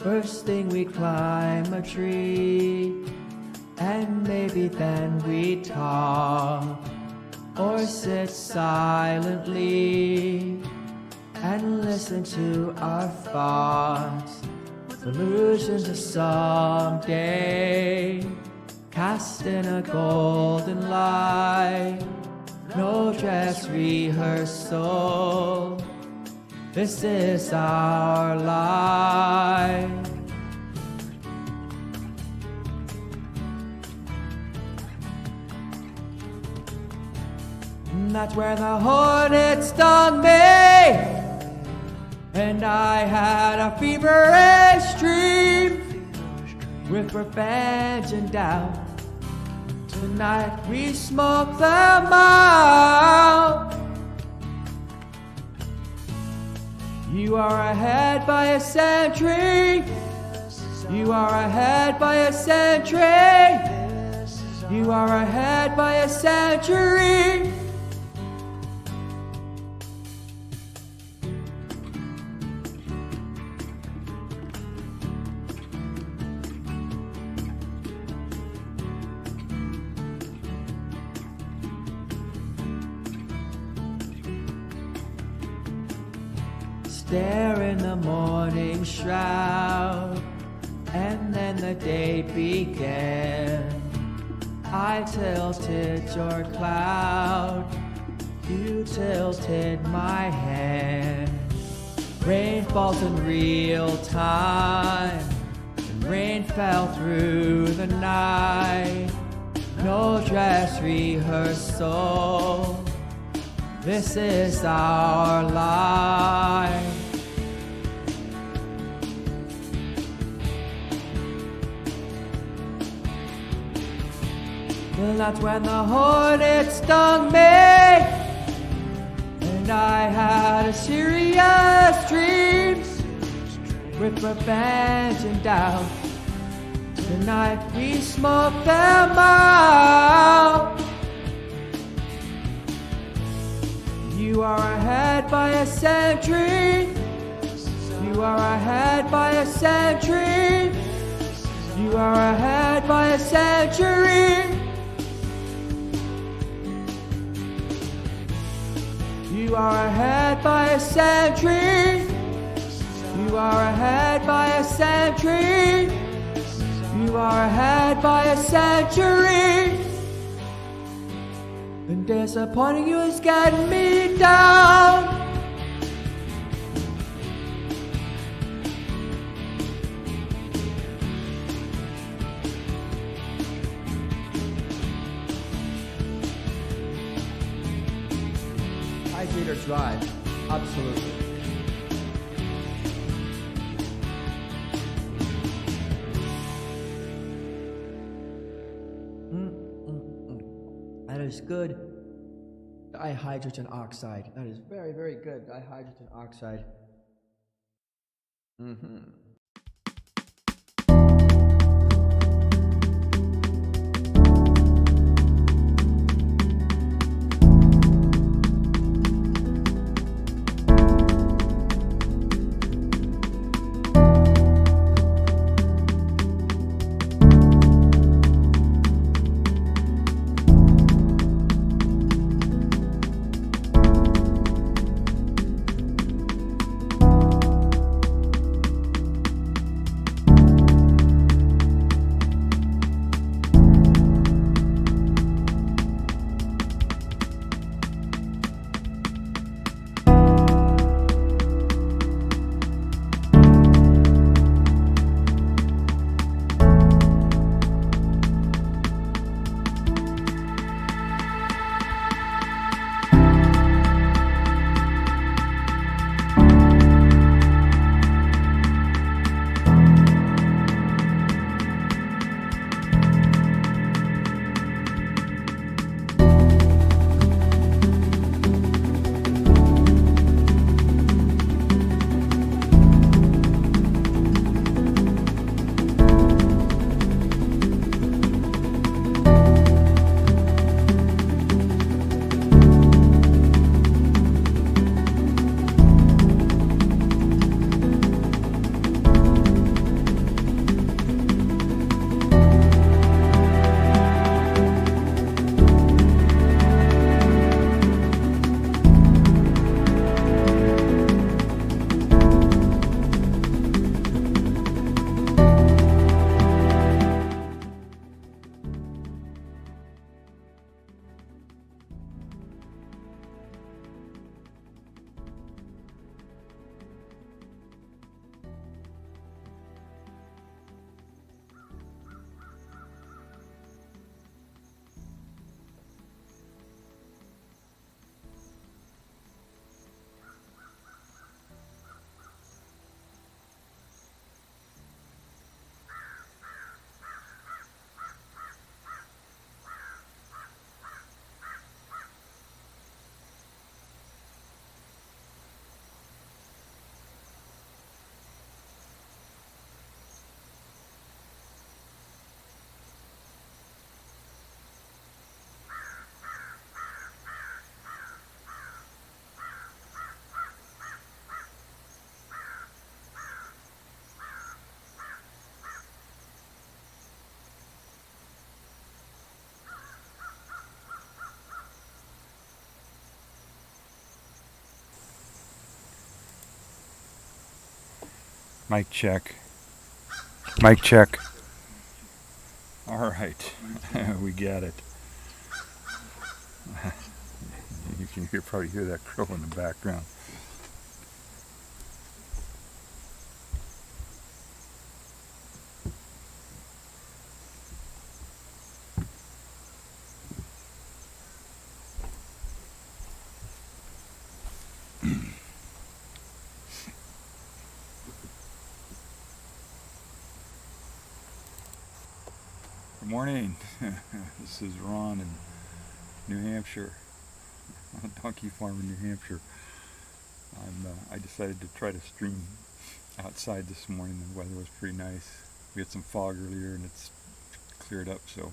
First thing we climb a tree, and maybe then we talk, or sit silently and listen to our thoughts. Illusion to someday, cast in a golden light. No dress rehearsal, this is our life. And that's where the hornet stung me, and I had a feverish dream with revenge and doubt. Tonight we smoke them out. You are ahead by a century. You are ahead by a century. You are ahead by a century. Stare in the morning shroud, and then the day began. I tilted your cloud, you tilted my hand. Rain falls in real time, and rain fell through the night. No dress rehearsal, this is our life. Well, that's when the hornet stung me, and I had a serious dream with revenge and doubt. Tonight we smoke them out. You are ahead by a century. You are ahead by a century. You are ahead by a century. You are ahead by a century. You are ahead by a century. You are ahead by a century. And disappointing you is getting me down. Hydrate or drive, absolutely. That is good. Dihydrogen oxide. That is very, very good. Dihydrogen oxide. Mic check. Mic check. All right, we got it. You can probably hear that crow in the background. Good morning. This is Ron in New Hampshire, on a donkey farm in New Hampshire. I decided to try to stream outside this morning. The weather was pretty nice. We had some fog earlier and it's cleared up, so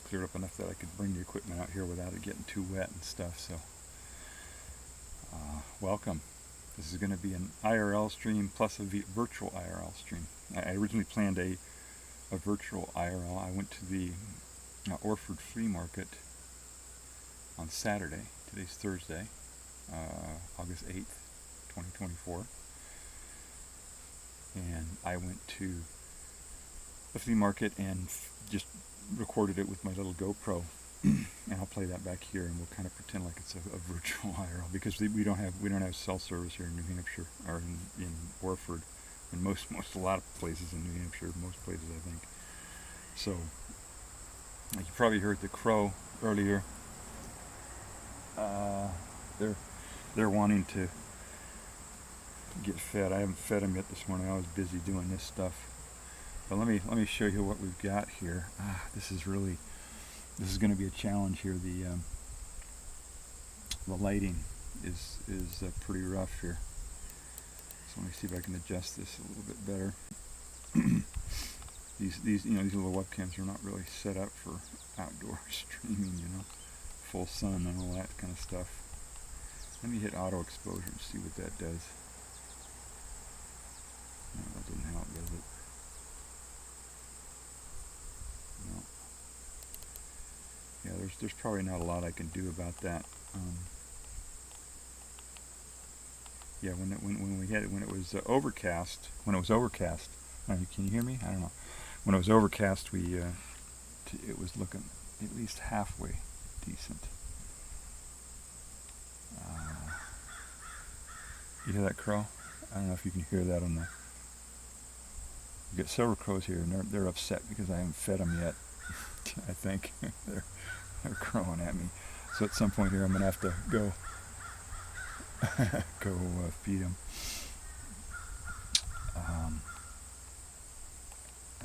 cleared up enough that I could bring the equipment out here without it getting too wet and stuff. So welcome. This is going to be an IRL stream plus a virtual IRL stream. I originally planned a virtual IRL. I went to the Orford Flea Market on Saturday. Today's Thursday, August 8th, 2024. And I went to the flea market and just recorded it with my little GoPro. And I'll play that back here, and we'll kind of pretend like it's a virtual IRL, because we don't have cell service here in New Hampshire, or in Orford, and a lot of places in New Hampshire, most places I think. So you probably heard the crow earlier. They're wanting to get fed. I haven't fed them yet this morning. I was busy doing this stuff. But let me show you what we've got here. This is going to be a challenge here. The lighting is pretty rough here. So let me see if I can adjust this a little bit better. These little webcams are not really set up for outdoor streaming, full sun and all that kind of stuff. Let me hit auto exposure and see what that does. No, that doesn't help, does it? No. Yeah, there's probably not a lot I can do about that. Yeah, when it was overcast. Can you hear me? I don't know. When it was overcast, it was looking at least halfway decent. You hear that crow? I don't know if you can hear that on the. We got silver crows here, and they're upset because I haven't fed them yet. I think they're crowing at me. So at some point here, I'm gonna have to go feed them. All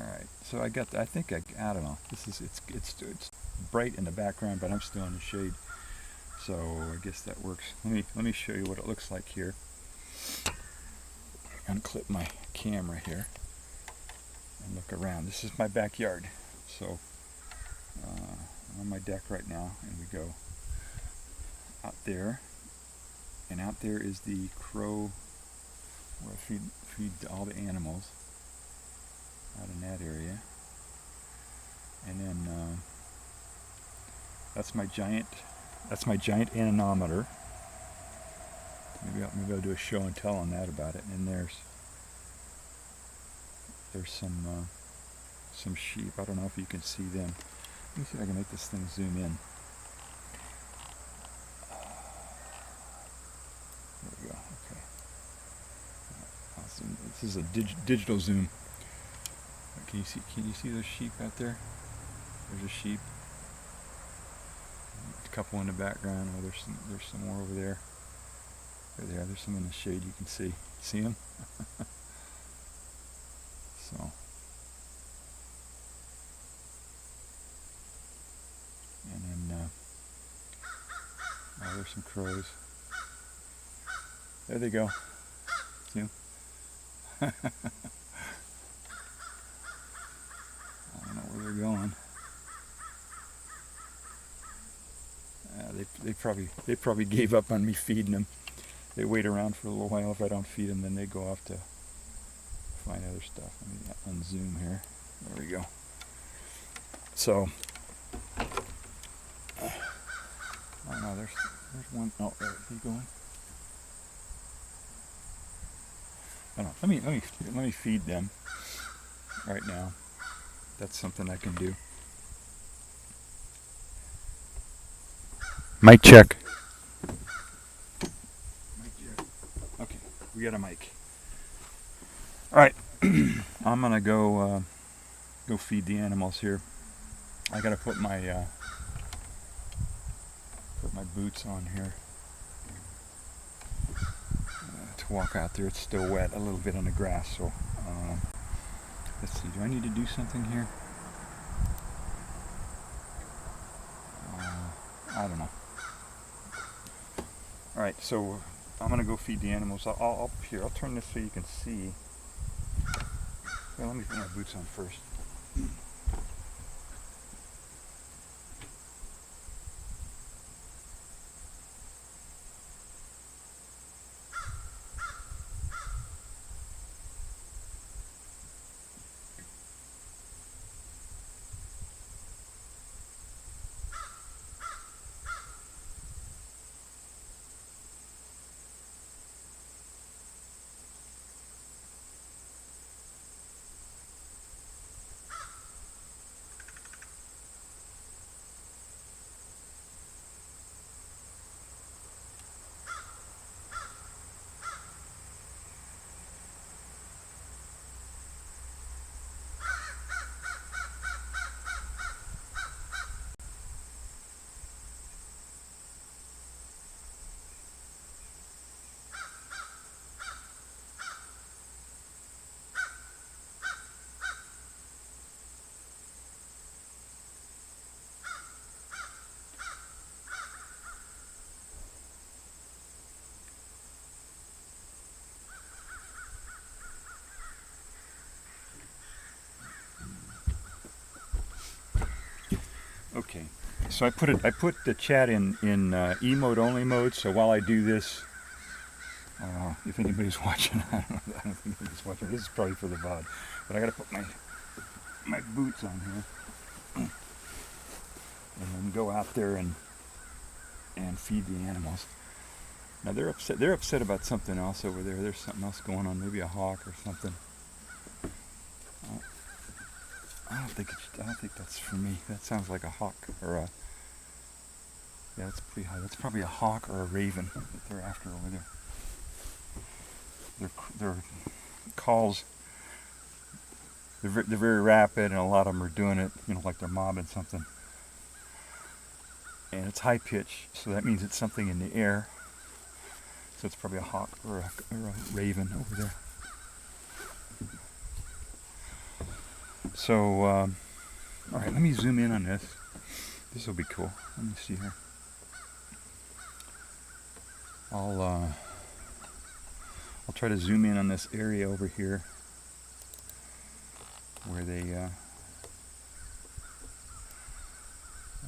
right. So I don't know. It's bright in the background, but I'm still in the shade. So I guess that works. Let me show you what it looks like here. Unclip my camera here and look around. This is my backyard. So I'm on my deck right now, and we go out there, and out there is the crow where I feed all the animals out in that area. And then that's my giant anemometer. Maybe I'll do a show and tell on that about it. And there's some sheep. I don't know if you can see them. Let me see if I can make this thing zoom in. There we go. Okay. Awesome. This is a digital zoom. Can you see those sheep out there? There's a sheep. A couple in the background. Oh, there's some more over there. There's some in the shade you can see. See them? So. And then, there's some crows. There they go. See them? I don't know where they're going. They probably gave up on me feeding them. They wait around for a little while. If I don't feed them, then they go off to find other stuff. Let me unzoom here. There we go. So, I don't know. There's one. Oh, there. Keep going. Hold on. Let me feed them right now. That's something I can do. Mic check. Okay, we got a mic. All right, I'm gonna go feed the animals here. I gotta put my boots on here to walk out there. It's still wet a little bit on the grass, so let's see. Do I need to do something here? I don't know. All right, so I'm gonna go feed the animals. I'll turn this so you can see. Well, let me put my boots on first. Okay, so I put the chat in E mode only mode. So while I do this, if anybody's watching, I don't think anybody's watching. This is probably for the VOD, but I gotta put my boots on here and then go out there and feed the animals. Now they're upset. They're upset about something else over there. There's something else going on. Maybe a hawk or something. I don't think that's for me. That sounds like a hawk or a. Yeah, that's pretty high. That's probably a hawk or a raven that they're after over there. Their calls. They're very rapid, and a lot of them are doing it. You know, like they're mobbing something. And it's high pitch, so that means it's something in the air. So it's probably a hawk or a raven over there. So, all right, let me zoom in on this. This will be cool. Let me see here. I'll try to zoom in on this area over here where where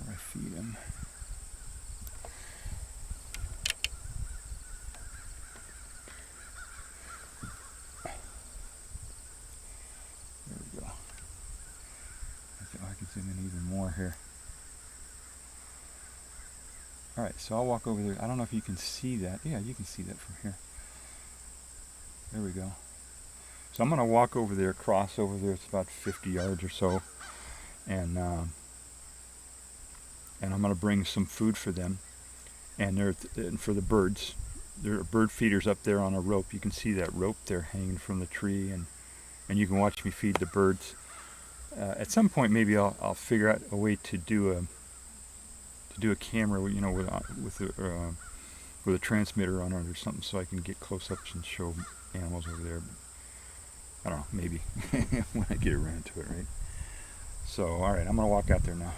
I feed them. There we go. I can zoom in even more here. Alright, so I'll walk over there. I don't know if you can see that. Yeah, you can see that from here. There we go. So I'm going to walk over there, cross over there. It's about 50 yards or so. And I'm going to bring some food for them. And for the birds. There are bird feeders up there on a rope. You can see that rope there hanging from the tree. And you can watch me feed the birds. At some point, maybe I'll figure out a way to do a camera, you know, with a transmitter on it or something, so I can get close-ups and show animals over there. I don't know, maybe when I get around to it, right? So, all right, I'm gonna walk out there now.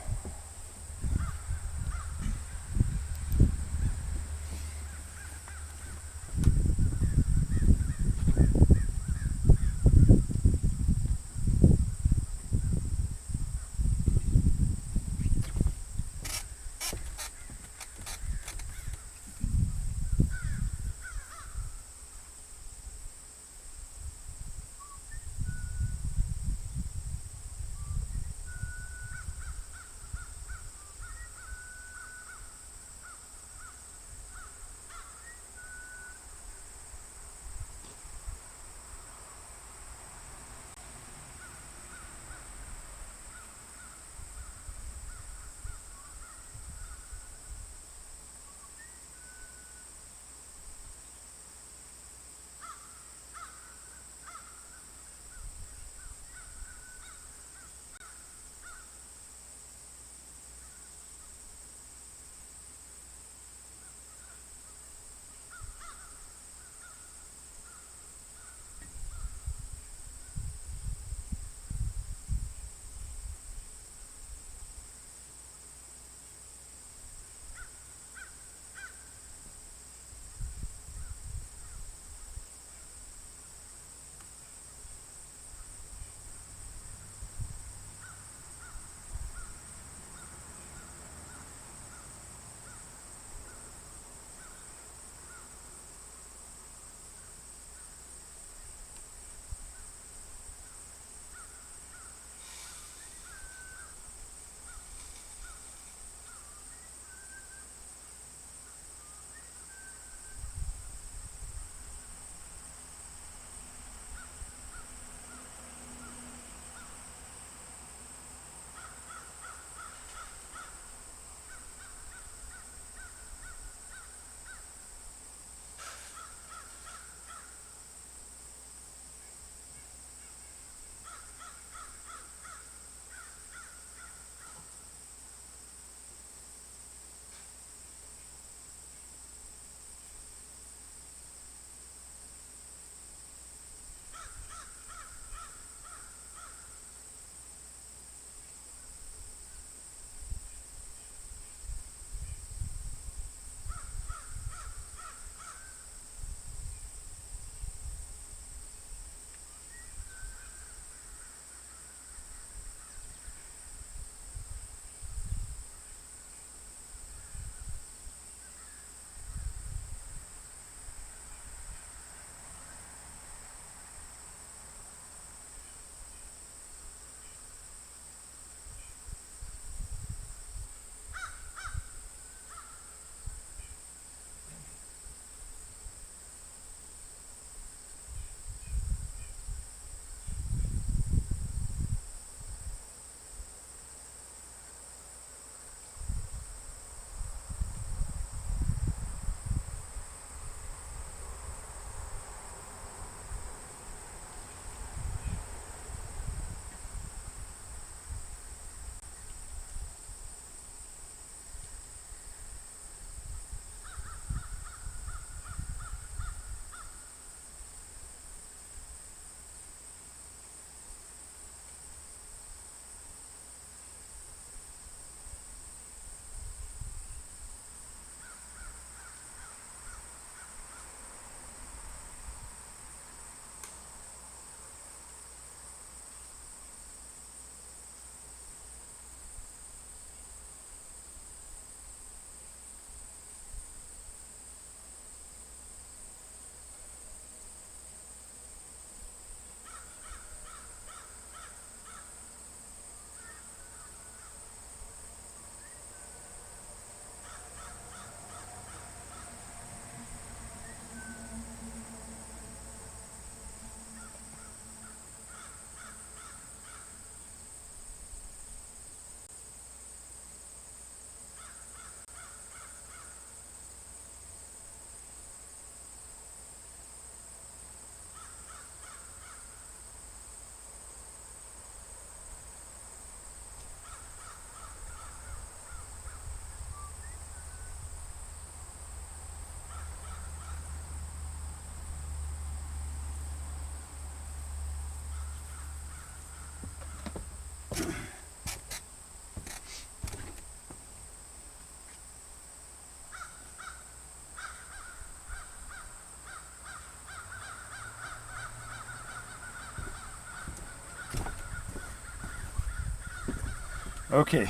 Okay,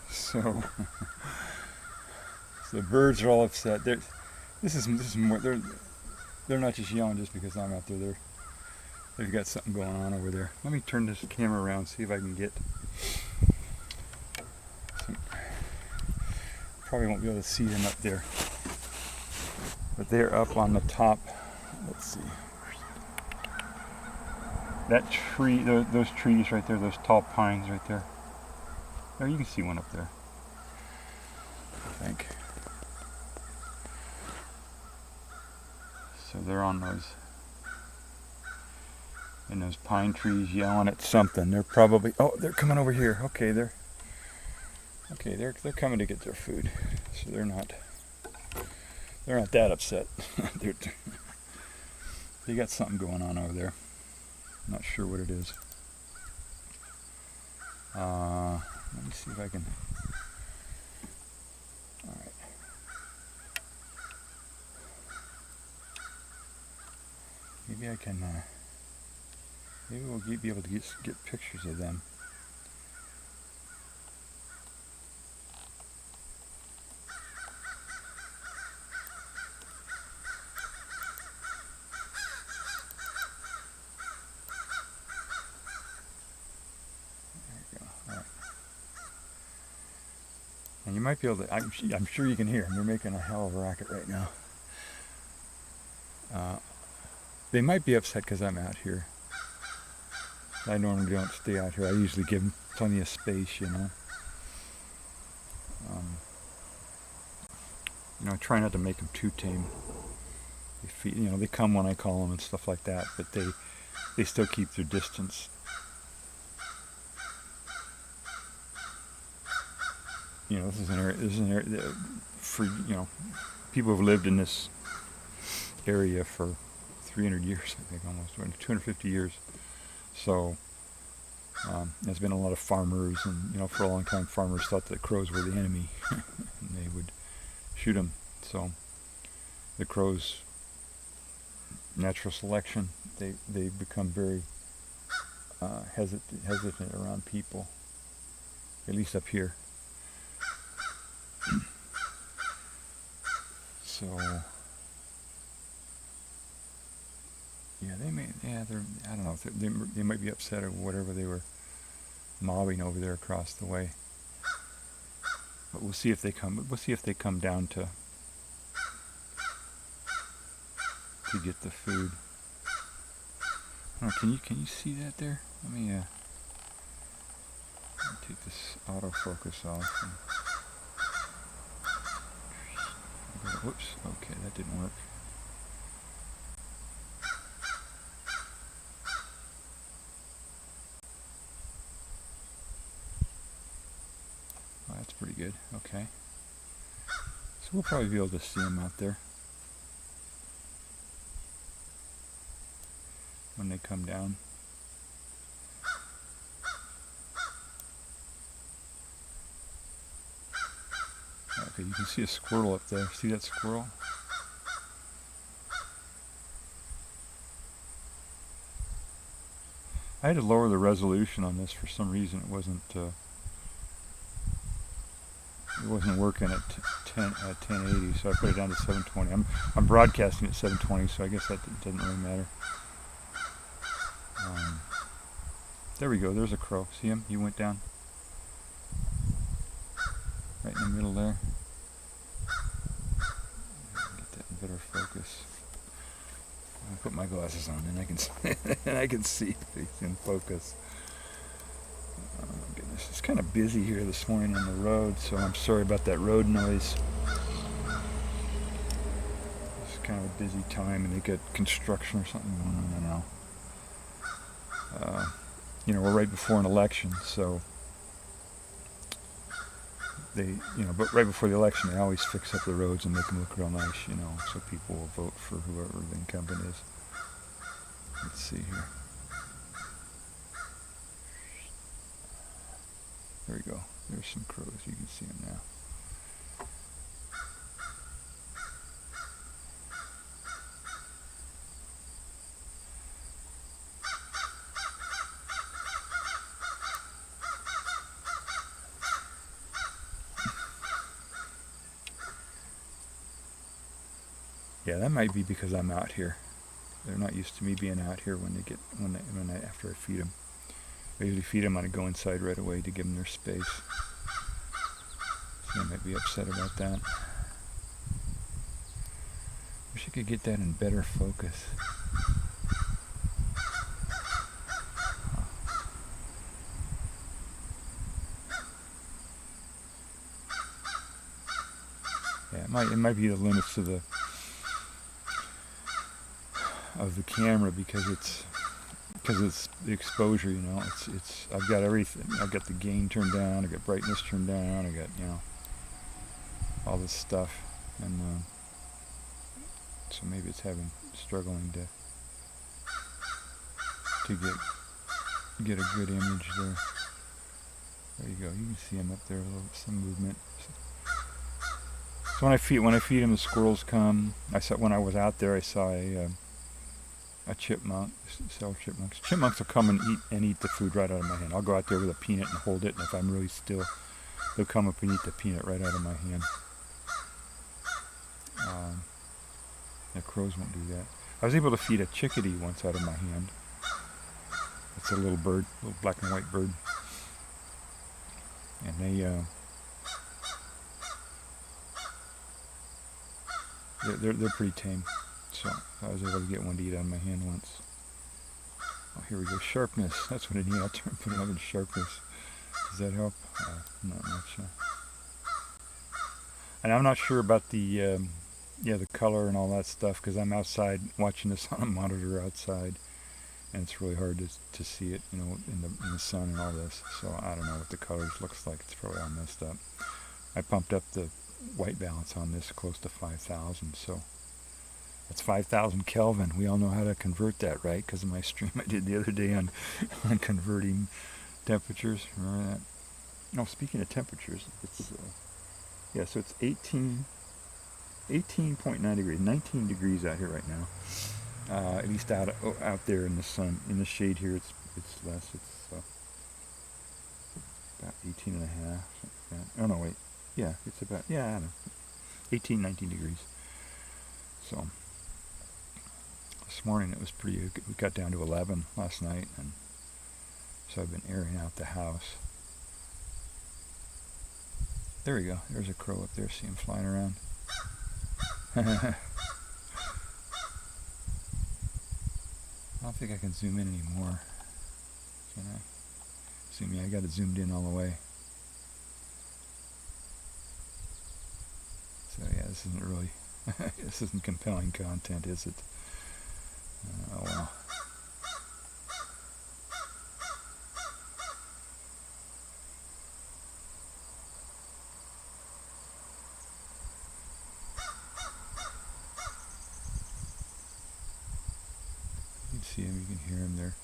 so the birds are all upset. This is more. They're not just yelling just because I'm out there. They've got something going on over there. Let me turn this camera around, see if I can get some. Probably won't be able to see them up there, but they're up on the top. Let's see. That tree, those trees right there, those tall pines right there. There, you can see one up there, I think. So they're on those, in those pine trees, yelling at something. They're probably, oh, they're coming over here. Okay, they're coming to get their food. So they're not that upset. They got something going on over there. Not sure what it is. Let me see if I can. All right. Maybe I can. Maybe we'll be able to get pictures of them. And you might be able to, I'm sure you can hear them. They're making a hell of a racket right now. They might be upset because I'm out here. I normally don't stay out here. I usually give them plenty of space, you know. I try not to make them too tame. They come when I call them and stuff like that, but they still keep their distance. This is an area for, people who have lived in this area for 300 years, I think, almost 250 years. So there's been a lot of farmers, and for a long time farmers thought that crows were the enemy and they would shoot them. So the crows, natural selection, they become very hesitant around people, at least up here. So I don't know, they might be upset or whatever. They were mobbing over there across the way, but we'll see if they come down to get the food. Can you see that there? Let me take this autofocus off. Whoops, okay, that didn't work. Oh, that's pretty good, okay. So we'll probably be able to see them out there when they come down. Okay, you can see a squirrel up there. See that squirrel? I had to lower the resolution on this for some reason. It wasn't working at 1080, so I put it down to 720. I'm broadcasting at 720, so I guess that doesn't really matter. There we go. There's a crow. See him? He went down right in the middle there. Get that in better focus. I'll put my glasses on and I can see if he's in focus. Oh goodness, it's kind of busy here this morning on the road, so I'm sorry about that road noise. It's kind of a busy time, and they got construction or something going on. I don't know. We're right before an election, so but right before the election, they always fix up the roads and make them look real nice, so people will vote for whoever the incumbent is. Let's see here. There we go. There's some crows. You can see them now. Yeah, that might be because I'm out here. They're not used to me being out here after I feed them. I usually feed them and I go inside right away to give them their space. So they might be upset about that. Wish I could get that in better focus. Yeah, it might be the limits of the camera because it's the exposure, you know. It's I've got everything. I've got the gain turned down. I got brightness turned down. I got, you know, all this stuff, and so maybe it's struggling to get a good image there. There you go. You can see them up there, some movement. So when I feed them, the squirrels come. When I was out there, I saw a chipmunk, several chipmunks. Chipmunks will come and eat the food right out of my hand. I'll go out there with a peanut and hold it, and if I'm really still, they'll come up and eat the peanut right out of my hand. The crows won't do that. I was able to feed a chickadee once out of my hand. It's a little bird, little black and white bird, and they're pretty tame. So I was able to get one to eat out of my hand once. Oh, here we go. Sharpness. That's what I need. I'll put it up in sharpness. Does that help? Not much. And I'm not sure about the color and all that stuff because I'm outside watching this on a monitor outside, and it's really hard to see it, you know, in the sun and all this. So I don't know what the colors looks like. It's probably all messed up. I pumped up the white balance on this close to 5,000, so that's 5,000 Kelvin. We all know how to convert that, right? Because of my stream I did the other day on converting temperatures. Remember that? No, speaking of temperatures, it's so it's 18.9 degrees, 19 degrees out here right now. At least out there in the sun. In the shade here, it's less. It's about 18 and a half. Oh no, wait. Yeah, it's about, I don't know, 18, 19 degrees. So this morning it was pretty good. We got down to 11 last night, and so I've been airing out the house. There we go. There's a crow up there. See him flying around. I don't think I can zoom in anymore. Can I? Zoom in. I got it zoomed in all the way. So yeah, this isn't really, this isn't compelling content, is it? Oh well. You can see him, you can hear him there.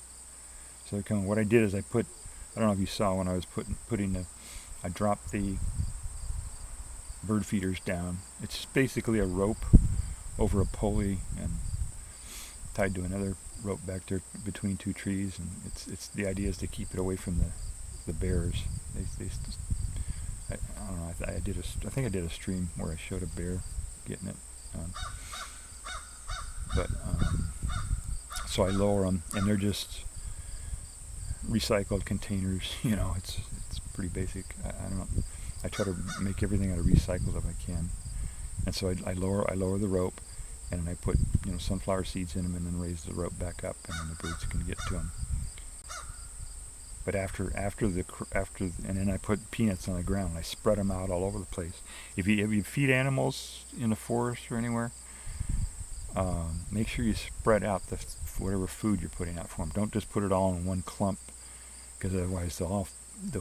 So they're coming. What I did is I don't know if you saw when I was I dropped the bird feeders down. It's basically a rope over a pulley and tied to another rope back there between two trees, and it's the idea is to keep it away from the bears. I don't know. I think I did a stream where I showed a bear getting it, so I lower them, and they're just recycled containers. You know, it's pretty basic. I don't know. I try to make everything out of recycled if I can, and so I lower the rope, and then I put, you know, sunflower seeds in them, and then raise the rope back up, and then the birds can get to them. But after and then I put peanuts on the ground. And I spread them out all over the place. If you feed animals in the forest or anywhere, make sure you spread out whatever food you're putting out for them. Don't just put it all in one clump, because otherwise they'll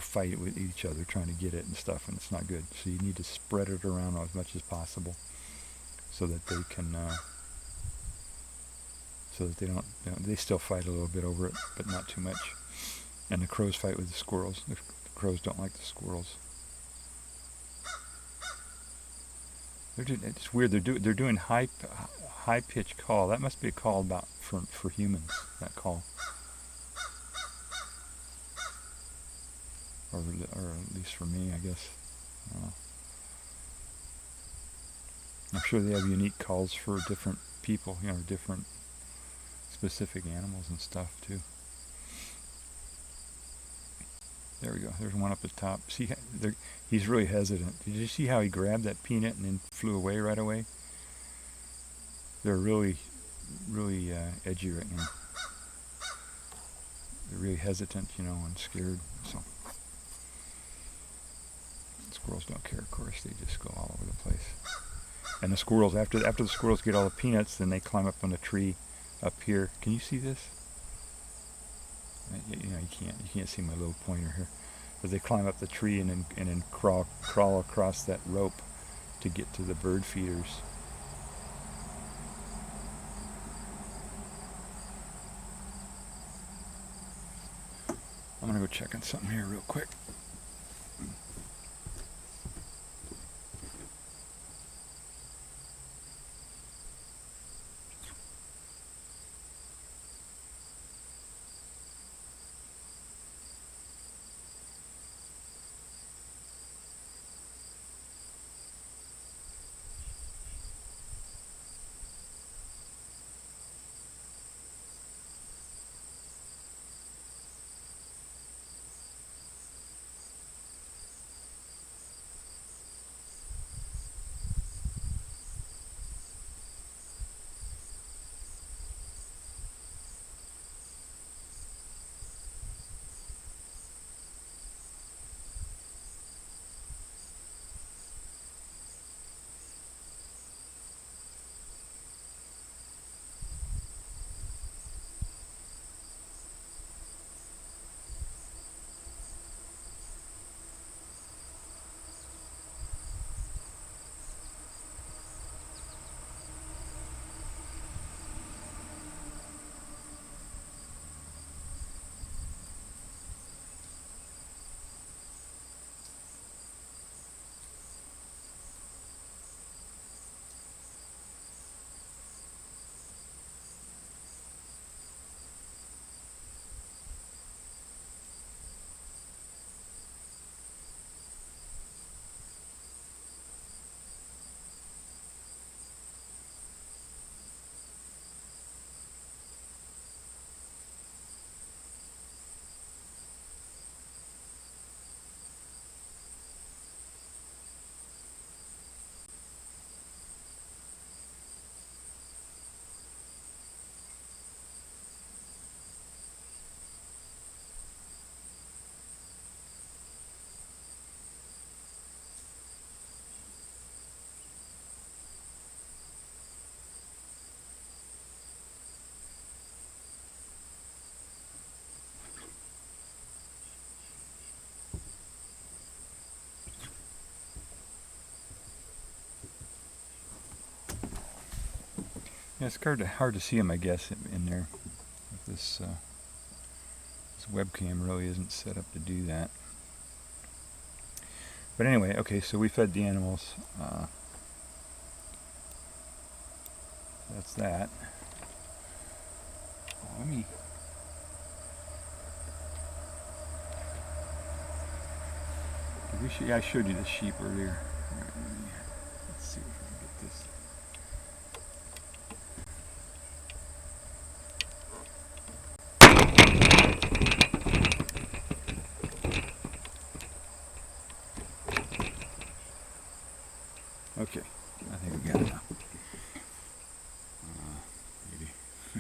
fight it with each other trying to get it and stuff, and it's not good. So you need to spread it around as much as possible, so that they can, so that they don't, you know, they still fight a little bit over it, but not too much. And the crows fight with the squirrels. The crows don't like the squirrels. It's weird. They're doing high pitched call. That must be a call about for humans. That call. Or at least for me, I guess. I don't know. I'm sure they have unique calls for different people, you know, different specific animals and stuff too. There we go. There's one up the top. See, he's really hesitant. Did you see how he grabbed that peanut and then flew away right away? They're really, really edgy right now. They're really hesitant, you know, and scared. So squirrels don't care, of course. They just go all over the place. And the squirrels, after the squirrels get all the peanuts, then they climb up on the tree up here. Can you see this? You know, you can't see my little pointer here. But they climb up the tree and then crawl across that rope to get to the bird feeders. I'm gonna go check on something here real quick. Yeah, it's hard to see them, I guess, in there. This webcam really isn't set up to do that. But anyway, okay, so we fed the animals. That's that. Let me... I showed you the sheep earlier. Let's see if I can get this. Okay, I think we got it now. Maybe. I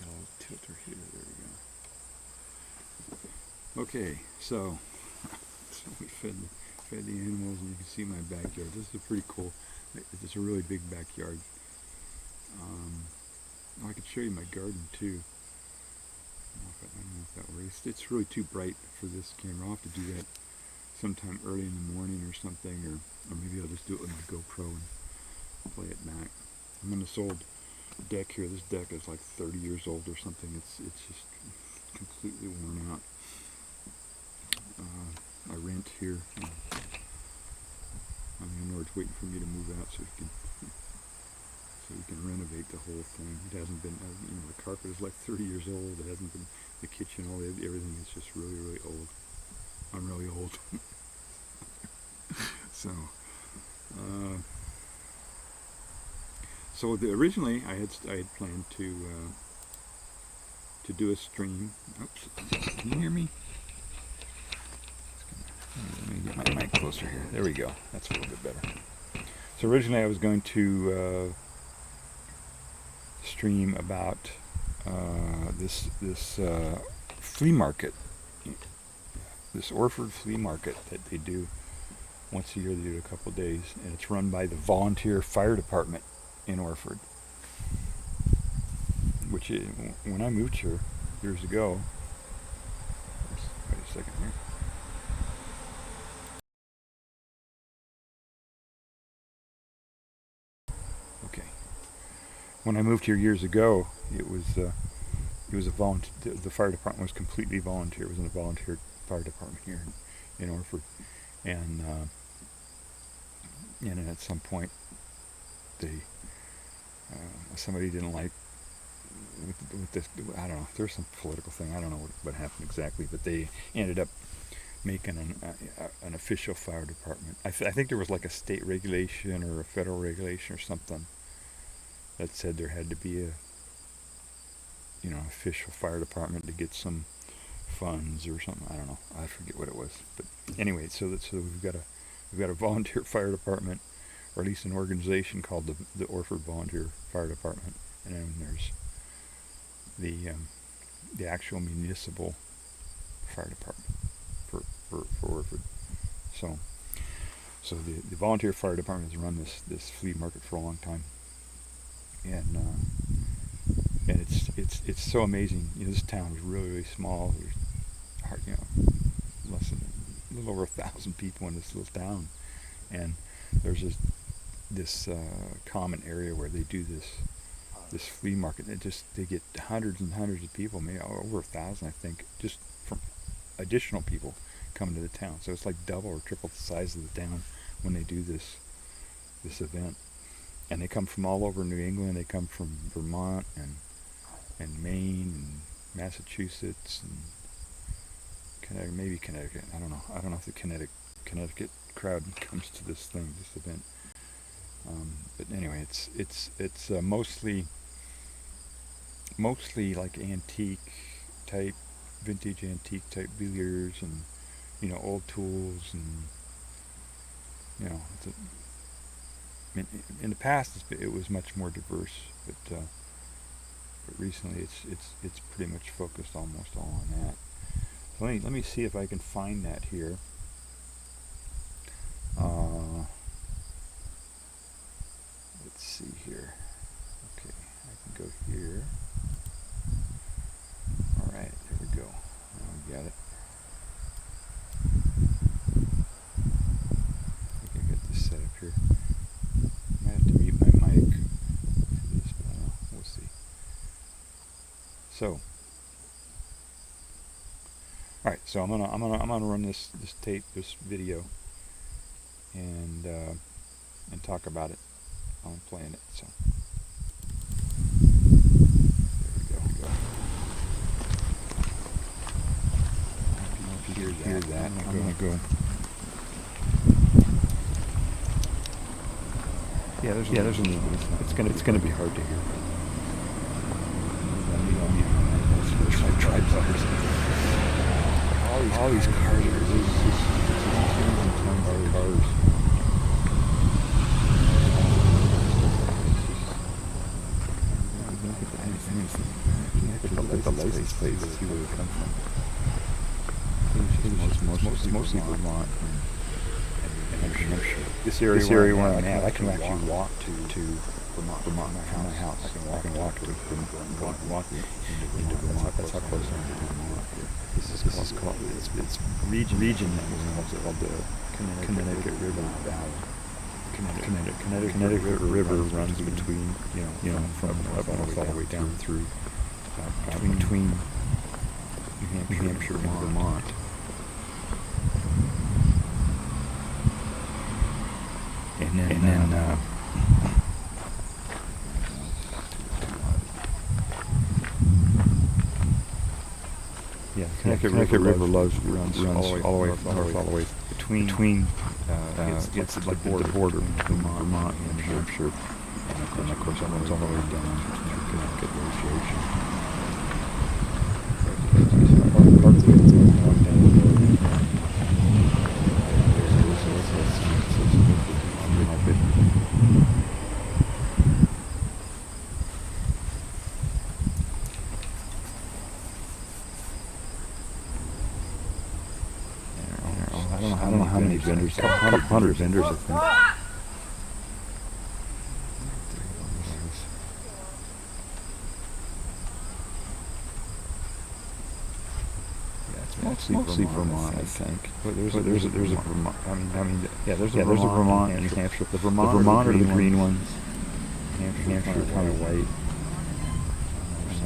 got a little tilter here. There we go. Okay, so we fed the animals, and you can see my backyard. This is pretty cool. It's a really big backyard. I could show you my garden too. I don't know if that works. It's really too bright for this camera. I'll have to do that sometime early in the morning or something, or maybe I'll just do it with my GoPro and play it back. I'm on this old deck here. This deck is like 30 years old or something. It's just completely worn out. I rent here. My landlord's waiting for me to move out so we can renovate the whole thing. It hasn't been, the carpet is like 30 years old. It hasn't been, the kitchen, everything is just really, really old. I'm really old. So, So originally I had planned to do a stream. Oops, can you hear me? Let me get my mic closer here. There we go. That's a little bit better. So originally I was going to stream about this flea market, this Orford flea market that they do once a year. They do it a couple of days, and it's run by the volunteer fire department in Orford. Which when I moved here years ago, wait a second here. Okay. When I moved here years ago, it was a volunteer. The fire department was completely volunteer. It was in a volunteer fire department here in Orford, and then at some point somebody didn't like with this. I don't know. There's some political thing. I don't know what happened exactly, but they ended up making an official fire department. I think there was like a state regulation or a federal regulation or something that said there had to be a official fire department to get some funds or something. I don't know. I forget what it was. But anyway, so we've got a volunteer fire department, or at least an organization called the Orford Volunteer Fire Department, and then there's the actual municipal fire department for Orford. So the volunteer fire department has run this flea market for a long time, and it's so amazing. This town is really small. There's less than a little over 1,000 people in this little town, and there's this common area where they do this flea market. They get hundreds and hundreds of people, maybe over 1,000, I think, just from additional people coming to the town. So it's like double or triple the size of the town when they do this event. And they come from all over New England. They come from Vermont and Maine and Massachusetts and maybe Connecticut. I don't know. I don't know if the Connecticut crowd comes to this event. But anyway, it's mostly like vintage antique type billiards and old tools, and in the past it was much more diverse, but recently it's pretty much focused almost all on that. So let me see if I can find that here. Let's see here. Okay, I can go here. All right, there we go. Now we got it. I think I got this set up here. Might have to mute my mic for this, but I don't know. We'll see. So, all right. So I'm gonna run this video, and talk about it. I'm playing it, so there we go. If you hear that, I'm gonna go. Yeah, there's a little bit. It's gonna be hard to hear. Triplex. All these cars are cars. Look at the license plate. See where it comes from. Mostly Vermont and Hampshire. This area where I'm at, I can actually walk to Vermont from my house. I can walk to Vermont into Vermont. That's how close I am to Vermont. This is called it's region that was called the Connecticut River Valley. Connecticut River runs between from up north all the way down through between New Hampshire and Vermont. And then Connecticut River runs all the way it's like the border between Vermont and Hampshire. And of course, everyone's all the way down to Connecticut, there's the ocean. Part of it's going down the road. I don't know how many vendors, a couple hundred vendors, I think. Mostly Vermont, I think. But there's a Vermont. There's a Vermont and Hampshire. The Vermont are the green ones. Hampshire kind of white.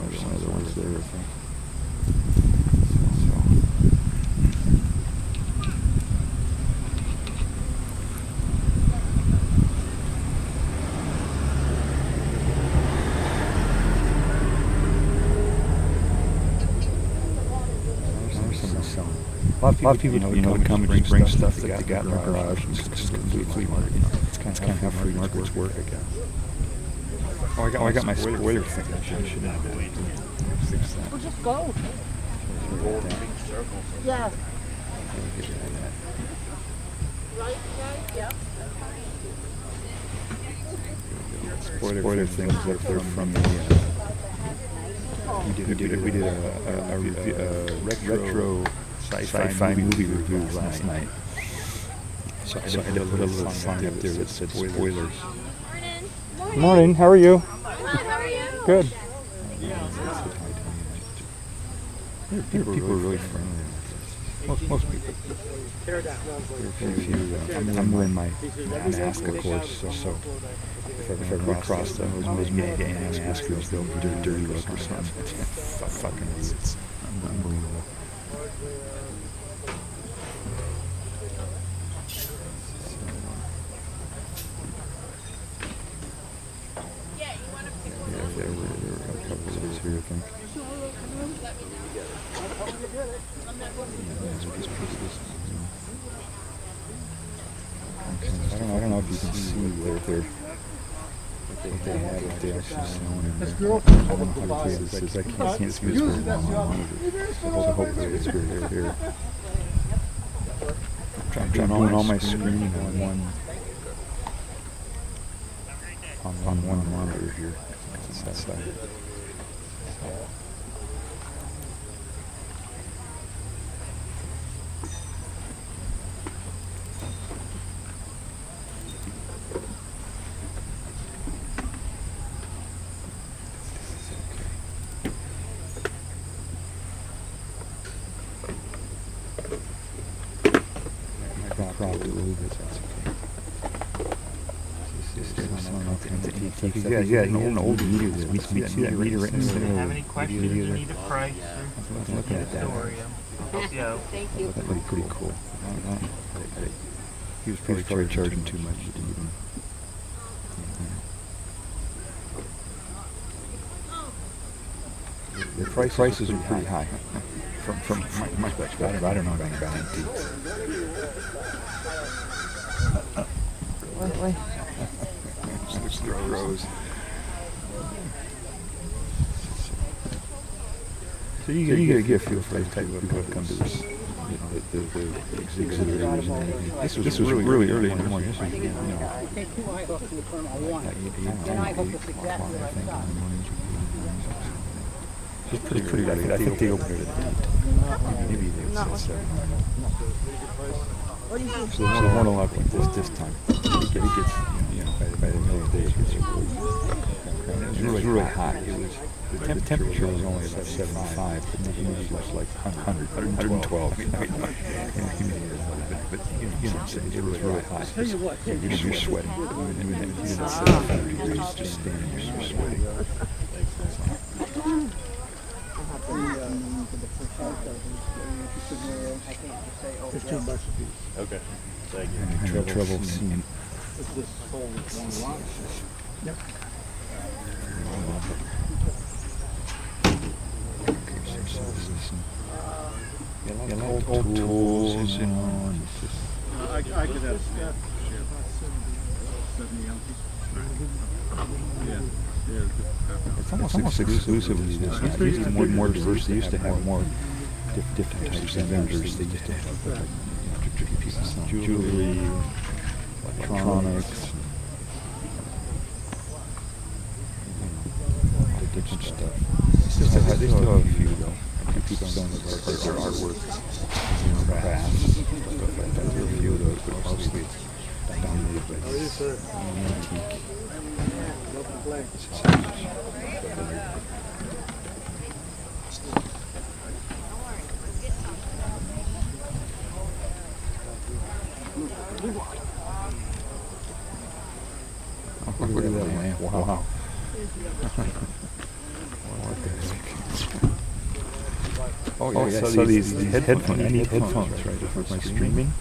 There's some other ones there, I think. A lot of people, come and just bring stuff that they got in their garage and just come to a flea market. It's kind of how flea markets work, I guess. Oh, I got my spoiler thing. I should have fix that. Well, just go. Yeah. Right, yeah. Spoiler things that they're from the. We did a retro sci-fi movie review last night. So I had to put a little sign up there that said spoilers. Morning. How are you? How are you? Good. People are really friendly. Most people. I'm wearing my mask, of course, so if I run across them, those mega anti-maskers, they'll do a dirty look or something. Fucking idiots. Unbelievable. There were a couple of those here, I think. I don't know if you can see what they have, what they actually shown in there. I don't know how to say this. I can't see this very well on the monitor. So hopefully it's very clear. I'm doing all my screening on one monitor here. It's that side. Probably a little bit, that's okay. Yeah, an old meter there. We see that meter right in the middle. Have any questions? You need a price? I'm looking at that. Thank you. That looked pretty cool. He was probably charging too much to even. The prices are pretty high. From my perspective, I don't know anything about antiques. Wait. Just grows. So you get a feel for the type of people that come to this, the exhibitors and everything. This was really early in the morning. This was, Take 2 eye hooks and turn on one. An eye hook is exactly right size. It's pretty good. I think they opened it at 8. Maybe they said 7. What do you think? So there's more luck with this time. It gets, by the middle of the day, it gets really hot. The temperature was only about 75, but the humidity was like 112. But it was really hot. You're sweating. Even at 75 degrees, just standing there, you're sweating. $15 a piece. Okay. Thank you. I had trouble seeing. This whole one lot. Yep. Yeah, a lot of old tools, and I could have some. 70 ounces. Yeah. It's almost exclusively this now. It used to be more diverse. They used to have more different types of vendors. They used to have people selling jewelry, electronics, different stuff. They still have a few though. A few people selling their artwork, crafts, stuff like that. There are a few of those, but mostly it's dominated by antique. Oh, look at that lamp. Wow. What the heck? Oh, yeah, I saw these headphones. I need headphones, right, for my streaming.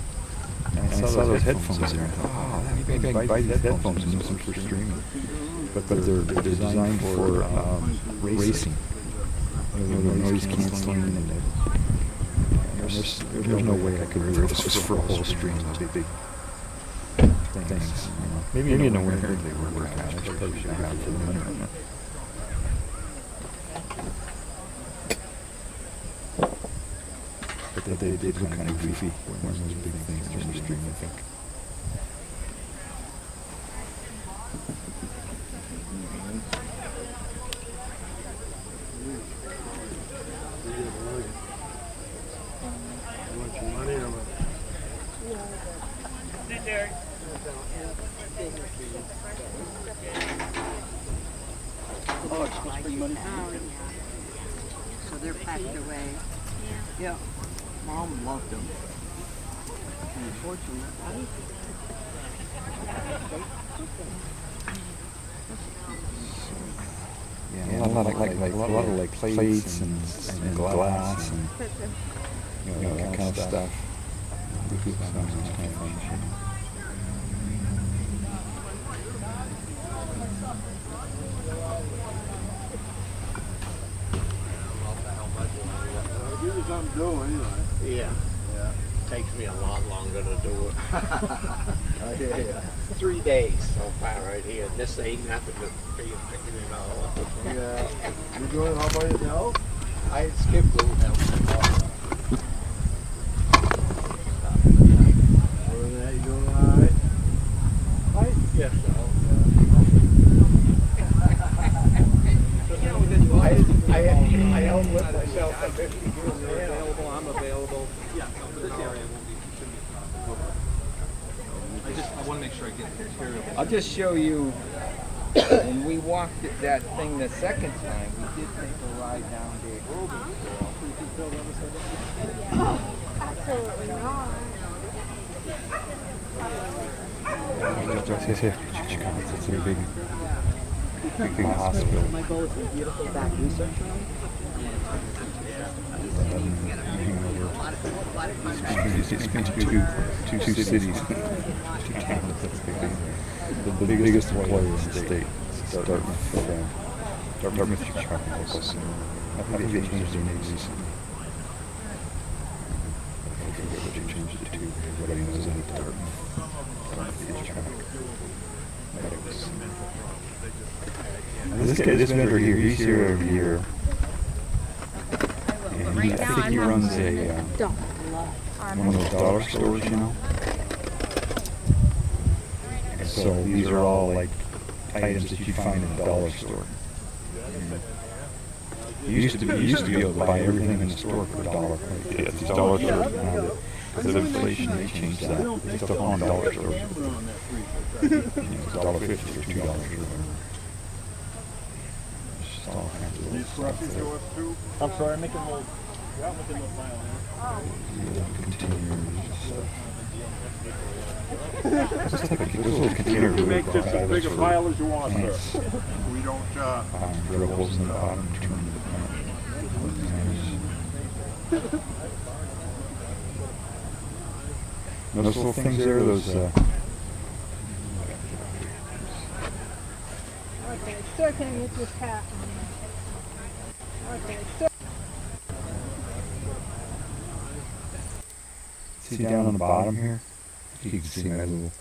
And I saw those headphones there. I thought, oh, maybe I can buy these headphones and use them for streaming. But they're designed for racing. You know, noise canceling. And there's no way I could wear this for a whole stream. Those big things. Maybe in the winter they would work out. I probably should have for the winter. But they did look kind of goofy when those big things during the stream, I think. Oh, it's supposed to bring money. So they're packed away. Yeah. Mom loved them. Unfortunately, Yeah, a lot of plates and glass and that kind of stuff. I'm doing anyway. Yeah. Takes me a lot longer to do it. Yeah. 3 days so far right here. This ain't nothing to be picking it all up. Yeah. You doing it all by yourself? I skipped a little help. Other than that, you doing all right? I guess so. I help with myself. I'm available. I'm available. Yeah, for this area won't be. I want to make sure I get the material. I'll just show you, when we walked that thing the second time, we did take a ride down the Orford. Absolutely not. It's a big hospital. My goal is a beautiful back research room. It's been two cities, two towns. The biggest employer in the state. Dartmouth Chicago. I think they changed their name recently. I forget what you changed it to. Everybody knows it. Dartmouth Chicago. This vendor here, he's here every year. And I think he runs one of those dollar stores, you know. And so these are all like items that you find in a dollar store. You used to be able to buy everything in the store for $1. Yeah, these dollar stores now, because of inflation, they changed that. They still call them dollar stores. $1.50 or $2 or whatever. Just all kinds of little stuff there. I'm sorry, I'm making a little. Yeah, I'm making a little file. Containers and stuff. It's like a little container You make really just as big a for file as you want, sir. plants. We don't, Drill holes in the bottom to turn the plant. Those little things there, those Okay, sir, can I get this hat? Okay, sir. see down on the bottom here, You can see my little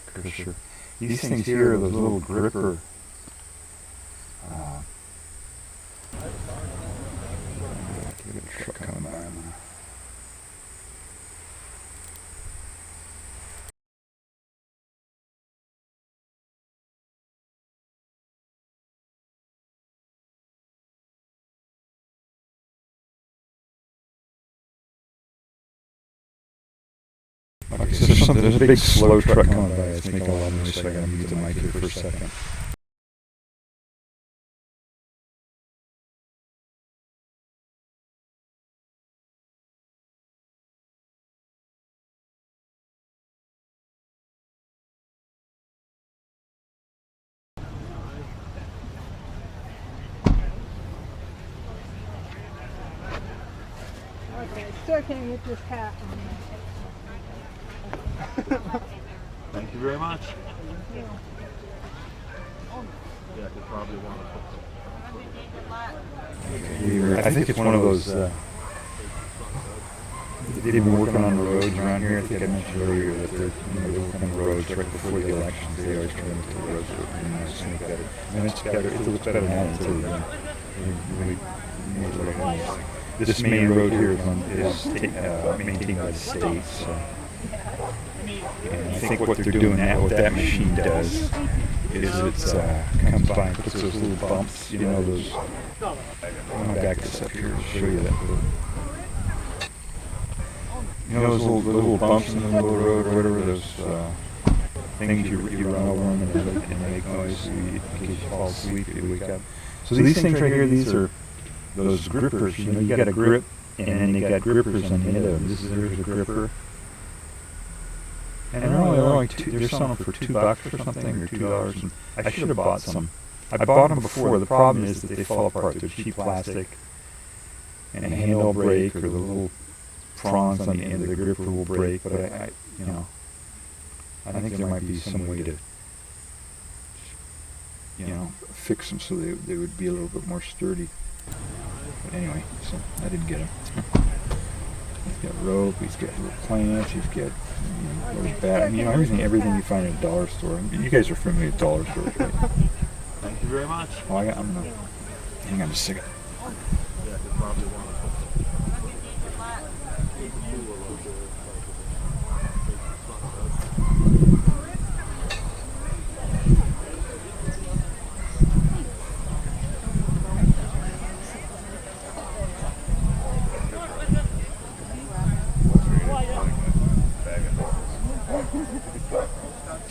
cursor. These things here are those little gripper. Get a truck coming by. Okay, so there's a big slow truck coming by. It's making a lot of noise, so I gotta mute the mic here for a second. Okay, still can't get this hat on. Thank you very much. Yeah, I could probably want to I think it's one of those. They've been working on the roads around here. I think I mentioned earlier that they're working on the roads right before the elections. They always try to make the roads look nice and better. And it's better. It looks better now until then. Really made it look nice. This main road here is maintained by the state. So. And I think what they're doing now, what that machine does, is it comes by and puts those little bumps. You know those. I'm gonna back this up here to show you that. You know those little bumps in the middle of the road, or whatever, those things you run over them and they make noise in case you fall asleep, you wake up. So these things right here, these are those grippers. You know, you got a grip, and then you got grippers on the end of them. There's a gripper. And they're only they're selling them for $2 or something, or $2. And I should have bought some. I bought them before. The problem is that they fall apart. They're cheap plastic, and the handle will break, or the little prongs on the end of the gripper will break. But I think there might be some way to, fix them so they would be a little bit more sturdy. But anyway, so I didn't get them. He's got rope, he's got little clamps, he's got everything you find in a dollar store. You guys are familiar with dollar stores, right? Thank you very much. Oh, hang on just a second. Yeah, I could probably want to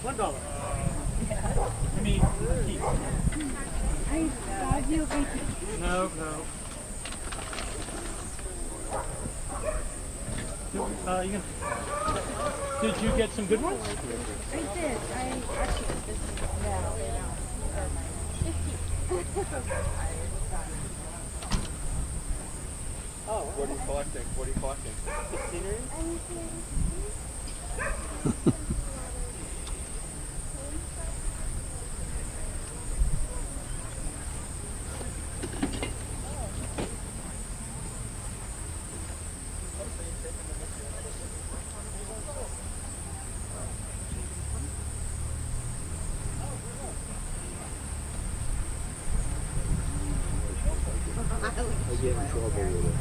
$1. I mean, keep. No. Did you get some good ones? I did. I actually, this is now, or my 50. Oh, what are you collecting? Scenery? I get in trouble with it.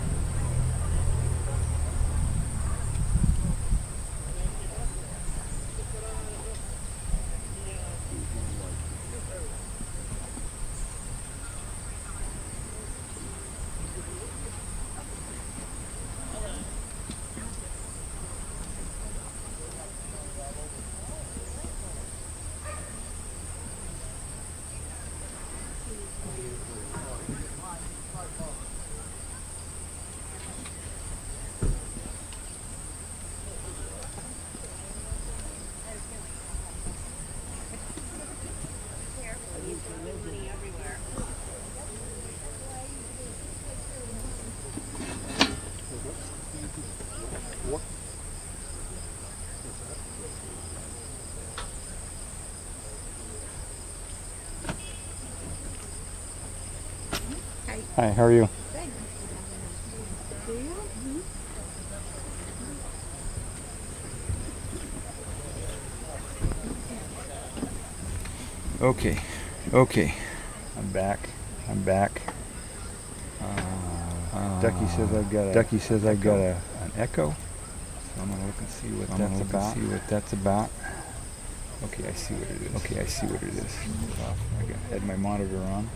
Hi, how are you? Okay, okay. I'm back. Ducky says I've got an echo. So I'm gonna look and see what that's about. Okay, I see what it is. I had my monitor on.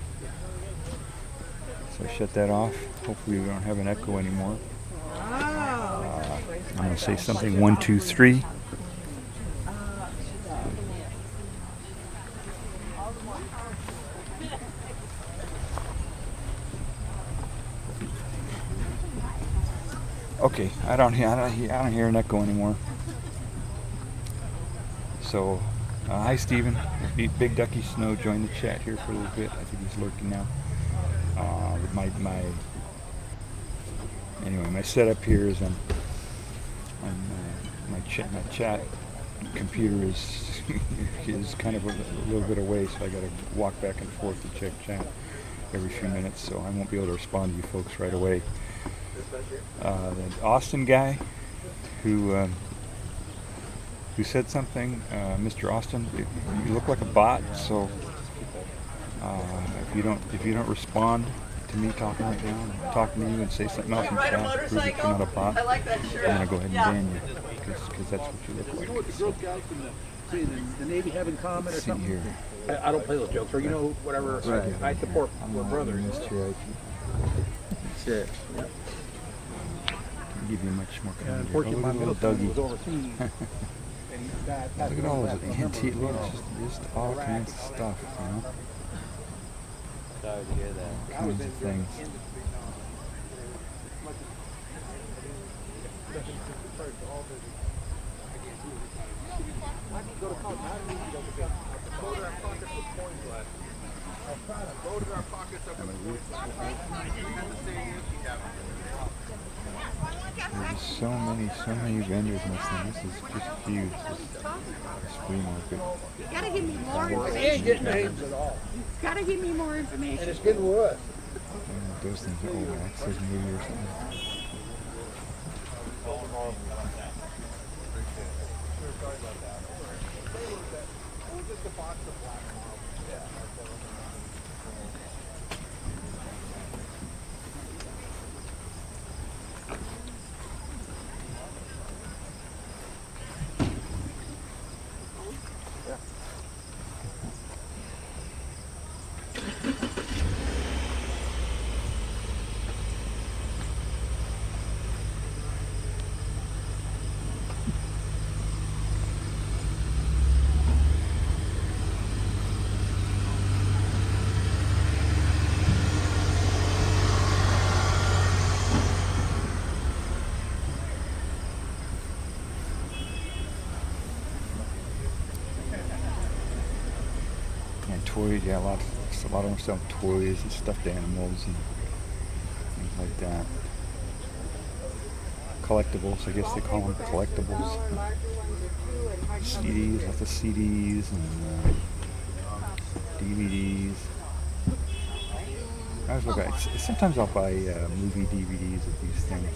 So I shut that off. Hopefully we don't have an echo anymore. I'm gonna say something 1, 2, 3. Okay, I don't hear an echo anymore. So, hi Stephen. Big Ducky Snow joined the chat here for a little bit. I think he's lurking now. Anyway, my setup here is my chat computer is kind of a little bit away, so I got to walk back and forth to check chat every few minutes. So I won't be able to respond to you folks right away. The Austin guy who said something, Mr. Austin, you look like a bot. So if you don't respond to me talking right now, and talking to you and say something else in chat, prove that you're not a bot, I'm gonna go ahead and ban you because that's what you look like. You know what the girl guys from the Navy have in common or something? Here. I don't play those jokes, or you know, whatever. Right. I support my brothers. That's it. Can give you much more Yeah, kind unfortunately, my middle son was Dougie. overseas. And he died. Look at all this antique, look, just all kinds of stuff, you know? Sorry to hear that. Kinds of things. There's so many vendors in this thing. This is just huge. This flea market. You gotta give me more He ain't information. getting names at all. Gotta give me more And information. it's getting worse. Those things are old access maybe or something. And toys, yeah, a lot of them sell toys and stuffed animals and things like that. Collectibles, I guess they call them collectibles. CDs, lots of CDs and DVDs. I always look at, sometimes I'll buy movie DVDs of these things.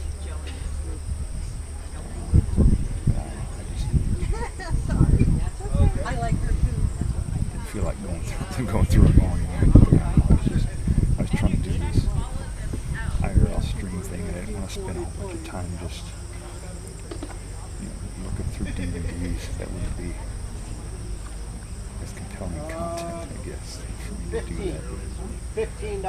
I like her too. Didn't feel like going through it all. I was trying to do this IRL stream thing, and I didn't want to spend a whole bunch of time just looking through DVDs. That wouldn't be as compelling content, I guess, for me to do that. $15.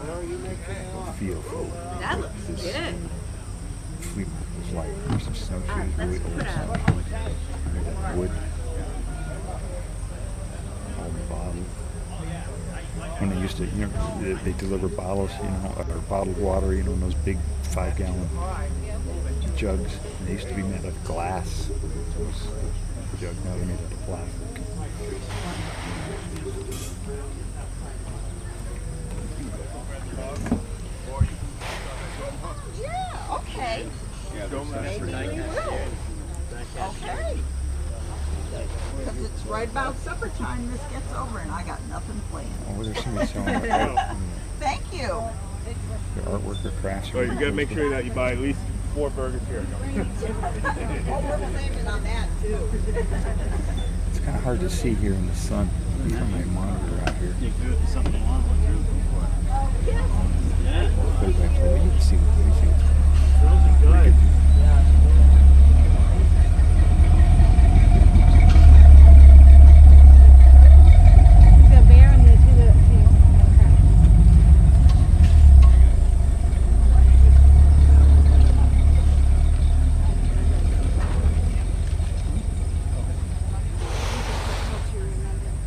Where are you making off? Feel for That looks this good. Flea market was like. There's some snowshoes, really old stuff. Made out of wood. Old bottle. When they used to, they deliver bottles, or bottled water, in those big 5-gallon jugs. And they used to be made out of glass. Those jugs, now they're made out of plastic. Yeah, okay. Maybe we will. Okay. Because it's right about supper time this gets over and I got nothing planned. Oh, there's somebody selling art, Thank you. their artwork or crafts. So you gotta make sure that you buy at least 4 burgers here. Oh, we're planning on that too. It's It's kind of hard to see here in the sun from my monitor out here. You good? Something along with you. Yeah. Put it back there. You can see what's going on. Those are good. The bear and the two that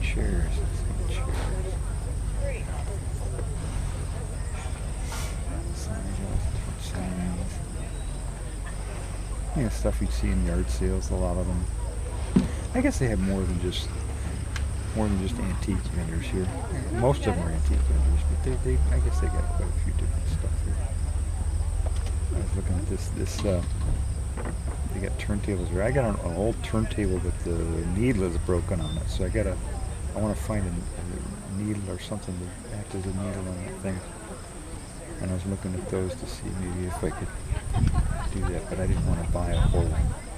Chairs. Let's go to chairs. Signs. Yeah, stuff you'd see in yard sales. A lot of them. I guess they have more than just antique vendors here. Most of them are antique vendors, but they I guess they got quite a few different stuff here. I was looking at this they got turntables here. I got an old turntable with the needle is broken on it, so I want to find a needle or something to act as a needle on that thing. And I was looking at those to see maybe if I could do that, but I didn't want to buy a whole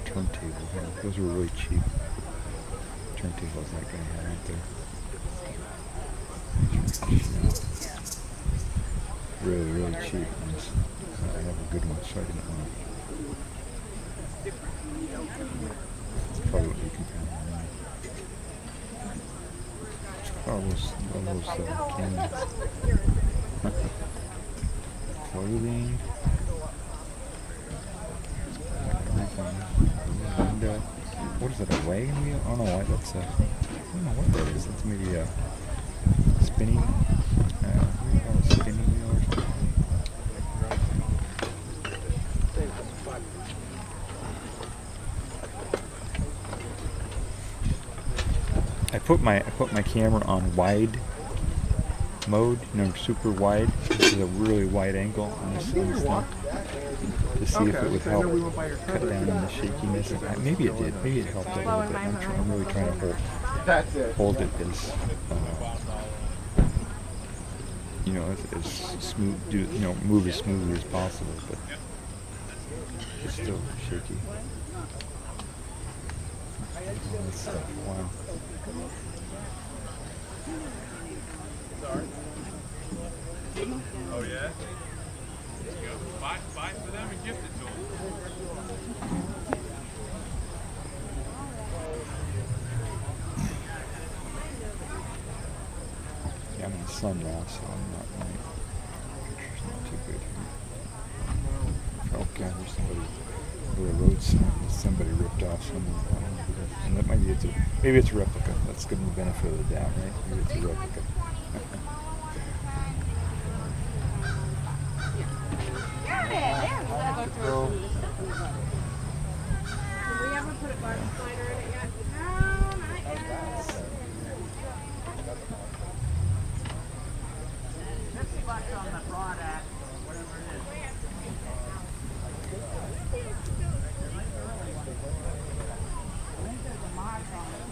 turntable. You know, those were really cheap. Turntables like I had out there. Really, really cheap ones. I have a good one, so I didn't want to. That's probably what you can find online. All those cans. Clothing. Window. What is it, a wagon wheel? Oh no, that's a, I don't know what that is. That's maybe a spinning, what do you call it, a spinning wheel or something? I put my camera on wide mode, you know, super wide. This is a really wide angle on this thing, to see if it would help cut down on the shakiness. Maybe it did. Maybe it helped a little bit. I'm really trying to hold it as you know, as smooth, move as smoothly as possible, but it's still shaky. All this stuff. Wow. Oh yeah? Buy for them and gift it to them. Yeah, I'm in the sun now, so I'm not, my picture's not too good here. Oh god, there's somebody, the road sign that somebody ripped off somewhere. I don't know who that is. And that maybe it's a replica. Let's give them the benefit of the doubt, right? Maybe it's a replica. Did we ever put a bark slider in it yet? No, not yet. This is left on the broad act, whatever it is. I think there's a mark on it.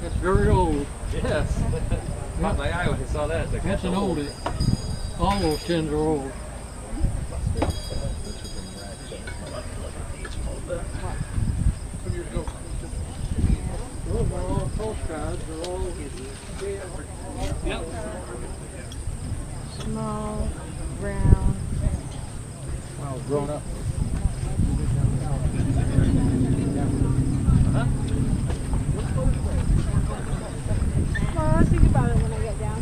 It's very old. Yes. Caught my eye when I saw that. That's an oldie. All those tins are old. Those are all postcards. They're all Small, brown. wow, grown up. Well, I'll think about it when I get down.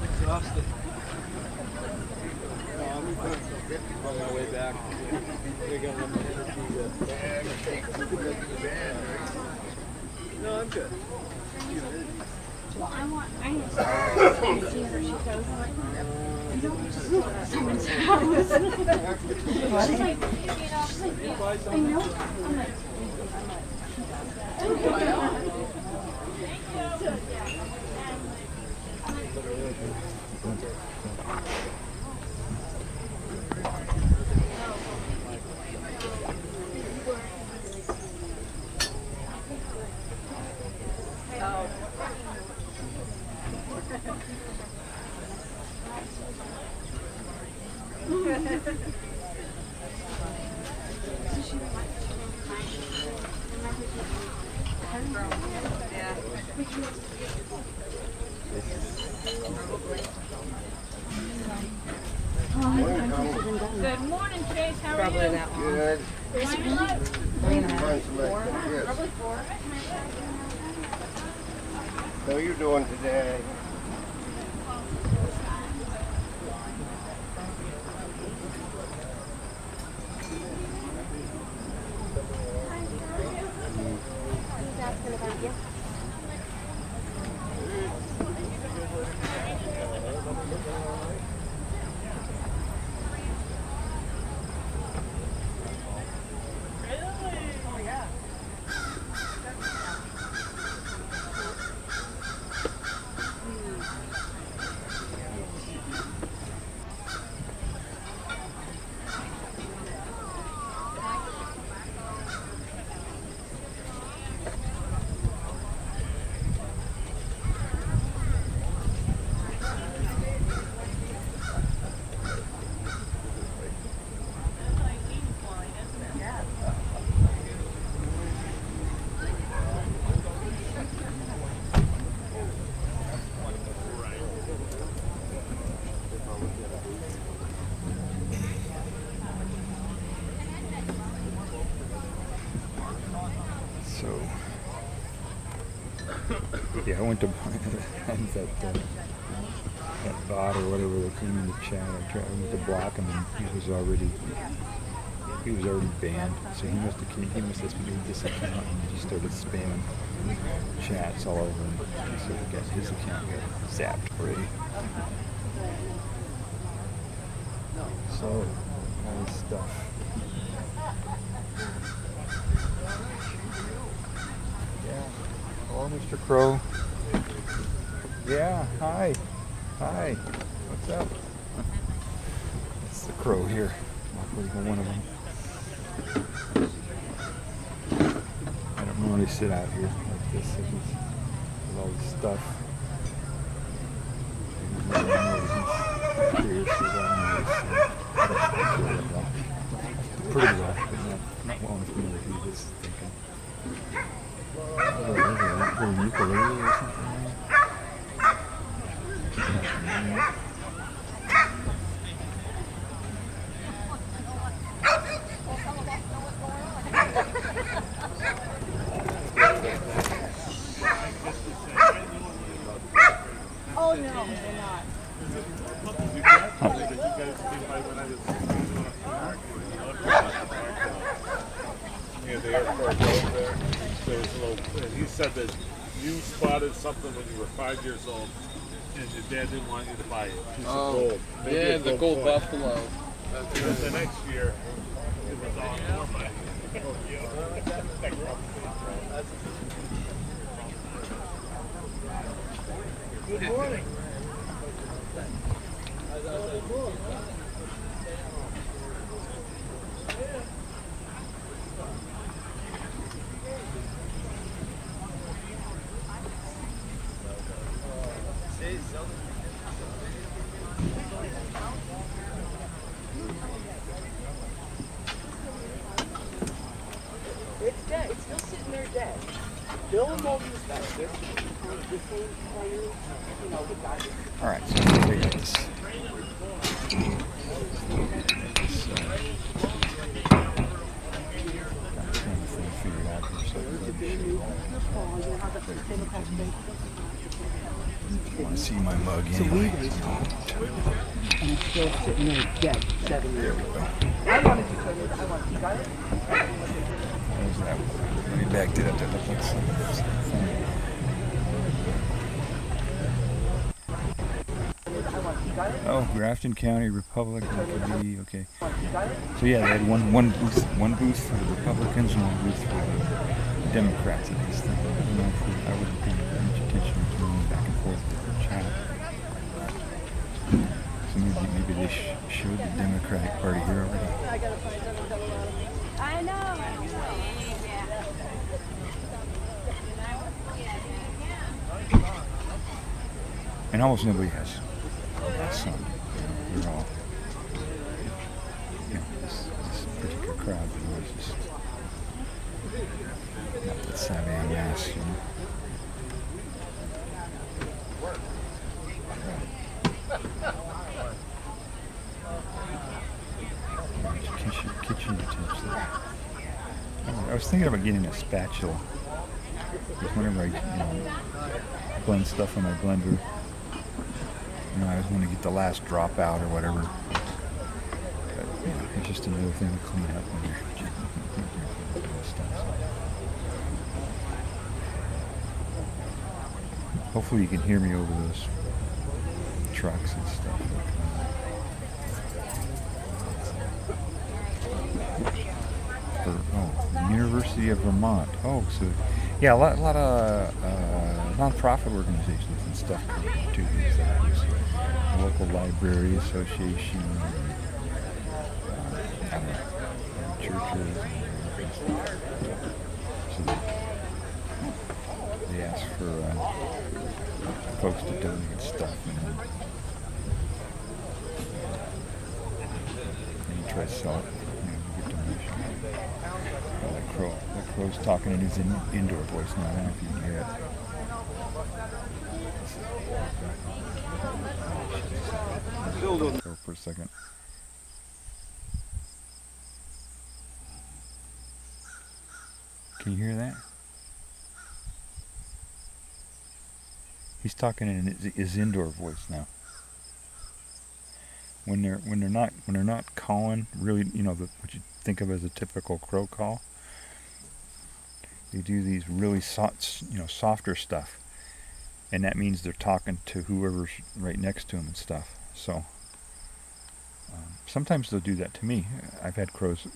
Exhausted. I'm on my way back. No, I'm good. Well, I need to see where she goes. I'm like, no, just go to someone's house. She's like, I know. I'm like, Good morning, Chase. How are Probably you? that one. Good. Probably 4. How are you doing today? He's asking about you. So, yeah, I went to that bot or whatever that came in the chat. I went to block him, and he was already banned. So he must have made this account and just started spamming chats all over, and so his account got zapped already. So all this stuff. Hello, Mr. Crow. Yeah, hi. Hi. What's up? It's the Crow here. One of them. I don't normally sit out here like this with all this stuff. Pretty well, but not well enough to know what he was thinking. Little ukulele or something. Oh no, they're not. Near the airport over there. There was a little, and he said that you spotted something when you were 5 years old, and your dad didn't want you to buy it. Piece of gold. Maybe Yeah, a the gold coin. buffalo. And then the next year, it was all more money. Good morning. It's dead. It's still sitting there dead. Bill and Mo used that. The same player, you know, the guy. All right, so I'm gonna take this. Figured out here, so I want to see my mug anyway. And it's still sitting there dead 7 years. There we go. I wanted to tell you that. I want you got it? There's that one. Let me back it up. That looks like something. I want you Oh, Grafton County Republican could be okay. So yeah, they had one booth for the Republicans and one booth for the Democrats at this thing. I don't know if I wasn't paying much attention to going back and forth with the chat. So maybe they showed the Democratic Party here already. I know. And almost nobody has some. They're all, this particular crowd is just not that savvy en masse, Kitchen utensils. I was thinking about getting a spatula. Because whenever I, blend stuff in my blender, I always want to get the last drop out or whatever. But, it's just another thing to clean up when you're doing stuff. Hopefully you can hear me over those trucks and stuff. University of Vermont. Oh, so yeah, a lot of non-profit organizations and stuff come to these. The local library association, churches, and stuff. So they ask for folks to donate stuff, and then you try to sell it. Get donations. That crow's talking in his indoor voice now. I don't know if you can hear it. Go for a second. Can you hear that? He's talking in his indoor voice now. When they're not calling really, what you think of as a typical crow call. They do these really softer stuff, and that means they're talking to whoever's right next to them and stuff. So sometimes they'll do that to me. I've had crows,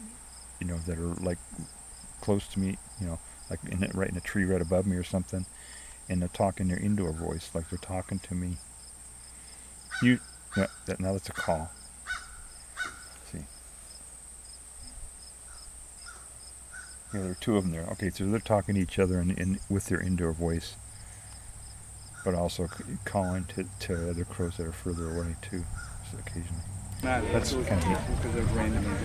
that are like close to me, like right in a tree right above me or something, and they're talking their indoor voice like they're talking to me. Now that's a call. See. Yeah, there are two of them there. Okay, so they're talking to each other with their indoor voice, but also calling to other crows that are further away too, occasionally. That's kind of neat.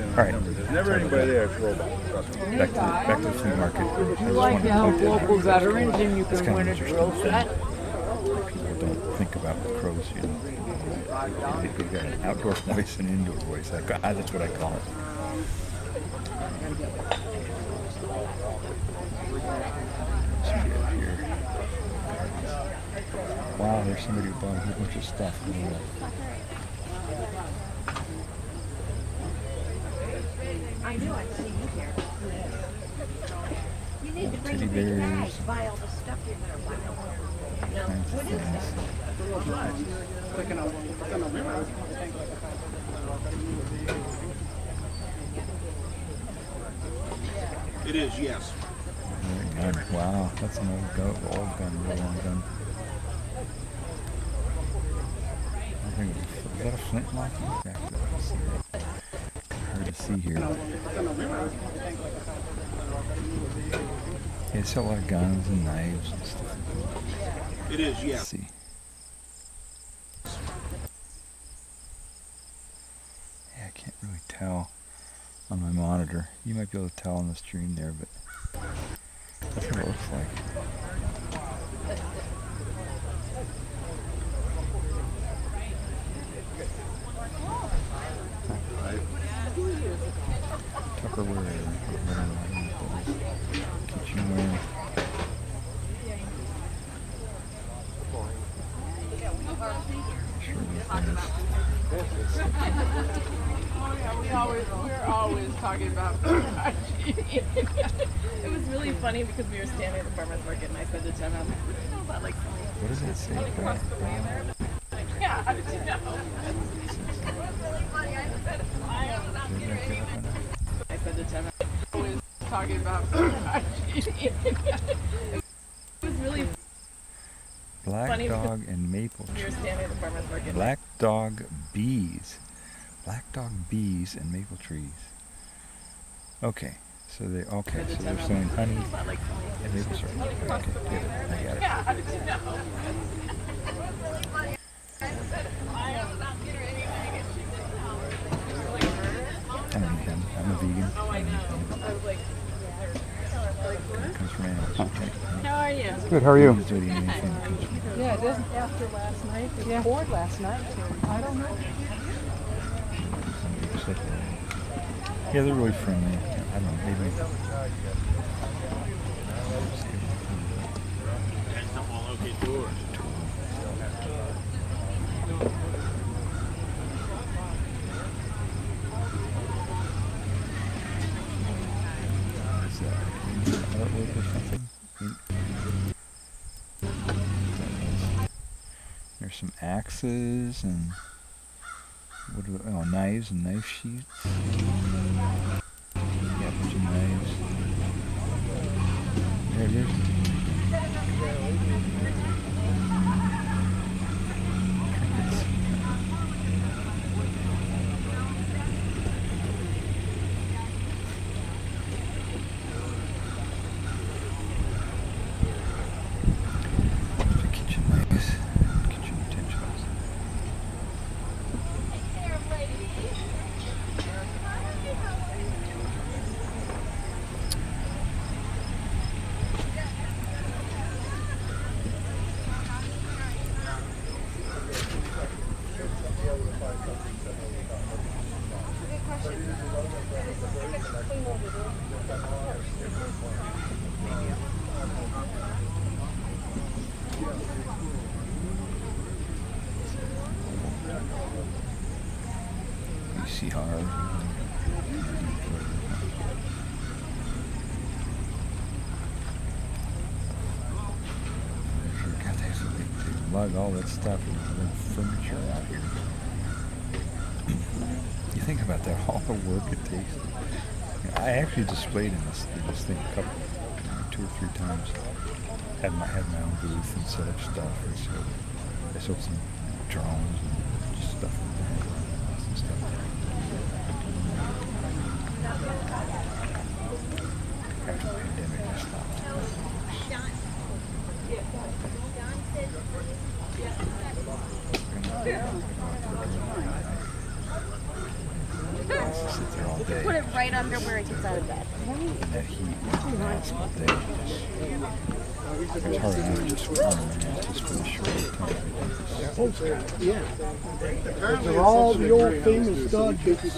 All right. There's never anybody there. Back to the flea market. You like to help local veterans and you can win a drill set? People don't think about the crows, They've got an outdoor voice and indoor voice. That's what I call it. Here. Wow, there's somebody who bought a whole bunch of stuff. I knew I'd see you here. You need to bring a Teddy big bag, bears. buy all the stuff you're gonna buy. Kinds of things. It is, yes. Wow, that's an old gun, real long gun. Is that a flintlock? Hard to see here. Yeah, it's a lot of guns and knives and stuff. It is, Let's yes. see. Yeah, I can't really tell on my monitor. You might be able to tell on the stream there, but that's what it looks like. Tupperware, kitchenware. Sure We're always talking about It was really funny because we were standing at the farmer's market and I said to Jen, I'm like, what do you know about like what does it say? yeah, I said to Tim, I was talking about it was really Black funny dog and maple we were tree. standing at the farmer's market. Black dog bees. Black dog bees and maple trees. Okay. So they're selling honey and maple syrup. Okay, get it. I got it. How did you know? I don't eat him. I'm a vegan. Oh, I know. I was like, It comes from animals. Okay. how are you? Good, how are you? Just eating anything that comes from Yeah, it doesn't after last night. It was poured last night. So I don't know. It's like, yeah, they're really friendly. I don't know, maybe. Is that like Indian artwork or something? There's some axes and knives and knife sheets. Yeah, a bunch of knives. There it is. Trinkets. The kitchen knives, kitchen utensils. You see hard. God, they lug all that stuff and furniture out here. You think about that, all the work it takes. I actually displayed in this thing a couple, 2 or 3 times. Had my own booth and set up stuff. And so I sold some drones and just stuff like that. Some stuff. After the pandemic, I stopped. Sit there all day. Put it right under where it gets out of bed. In that heat, mask all day. It's hard enough just for a short time. Yeah. They're all the old famous dog bits.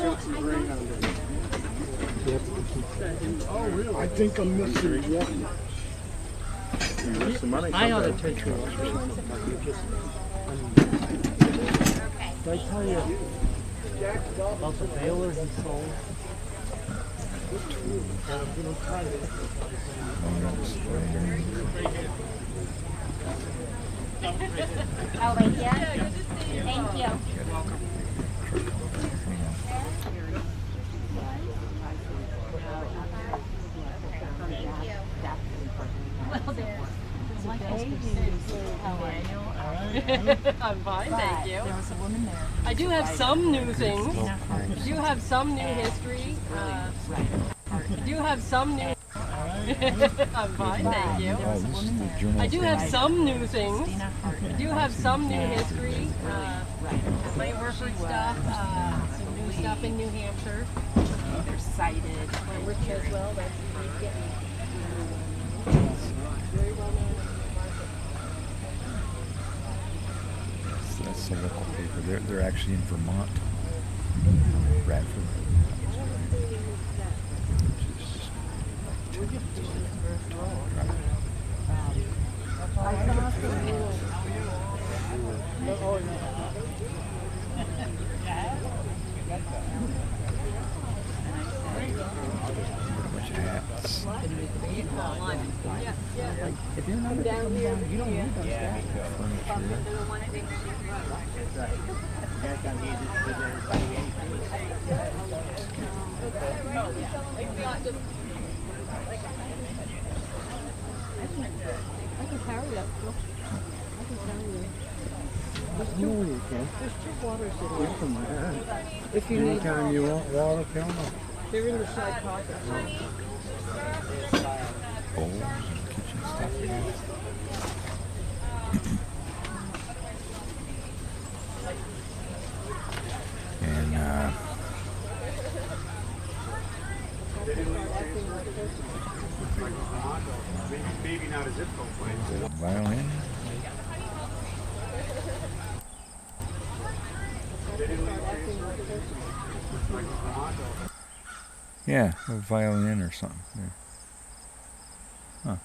I think I'm missing one. I ought to take you. Did I tell you about the baler he sold? Oh, wait, yeah? Thank you. I'm fine, thank you. There was a woman there. I do have some new things. I do have some new history. I do have some new. I'm fine, thank you. I do have some new things. I do have some new history. My Orford stuff, some new stuff in New Hampshire. They're cited. My Rich as well. That's very well known in the market. That's the local paper. They're actually in Vermont. Radford. A bunch of hats. Like, if you're not down here, you don't need those guys. I can carry that still. I can carry it. No, you can't. There's 2 waters in Get from there. If you need, Anytime you want water, come on. they're in the side pocket. Bowls and kitchen stuff. And Maybe not a zip code place. violin. Yeah, a violin or something. Yeah. Huh.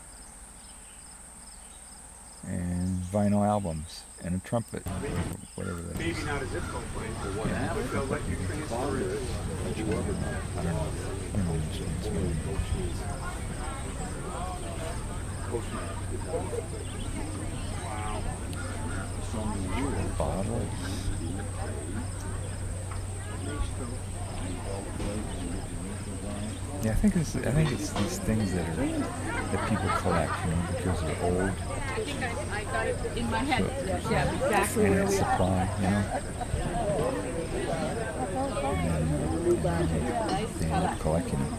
And vinyl albums and a trumpet, whatever that is. Maybe not a zip code place. What happened? They'll let you transfer it. I don't know. It's maybe bottles. Yeah, I think it's these things that people collect, you know, because they're old. In my head, yeah, exactly And where it's we are. supply, you know. And they end up collecting it.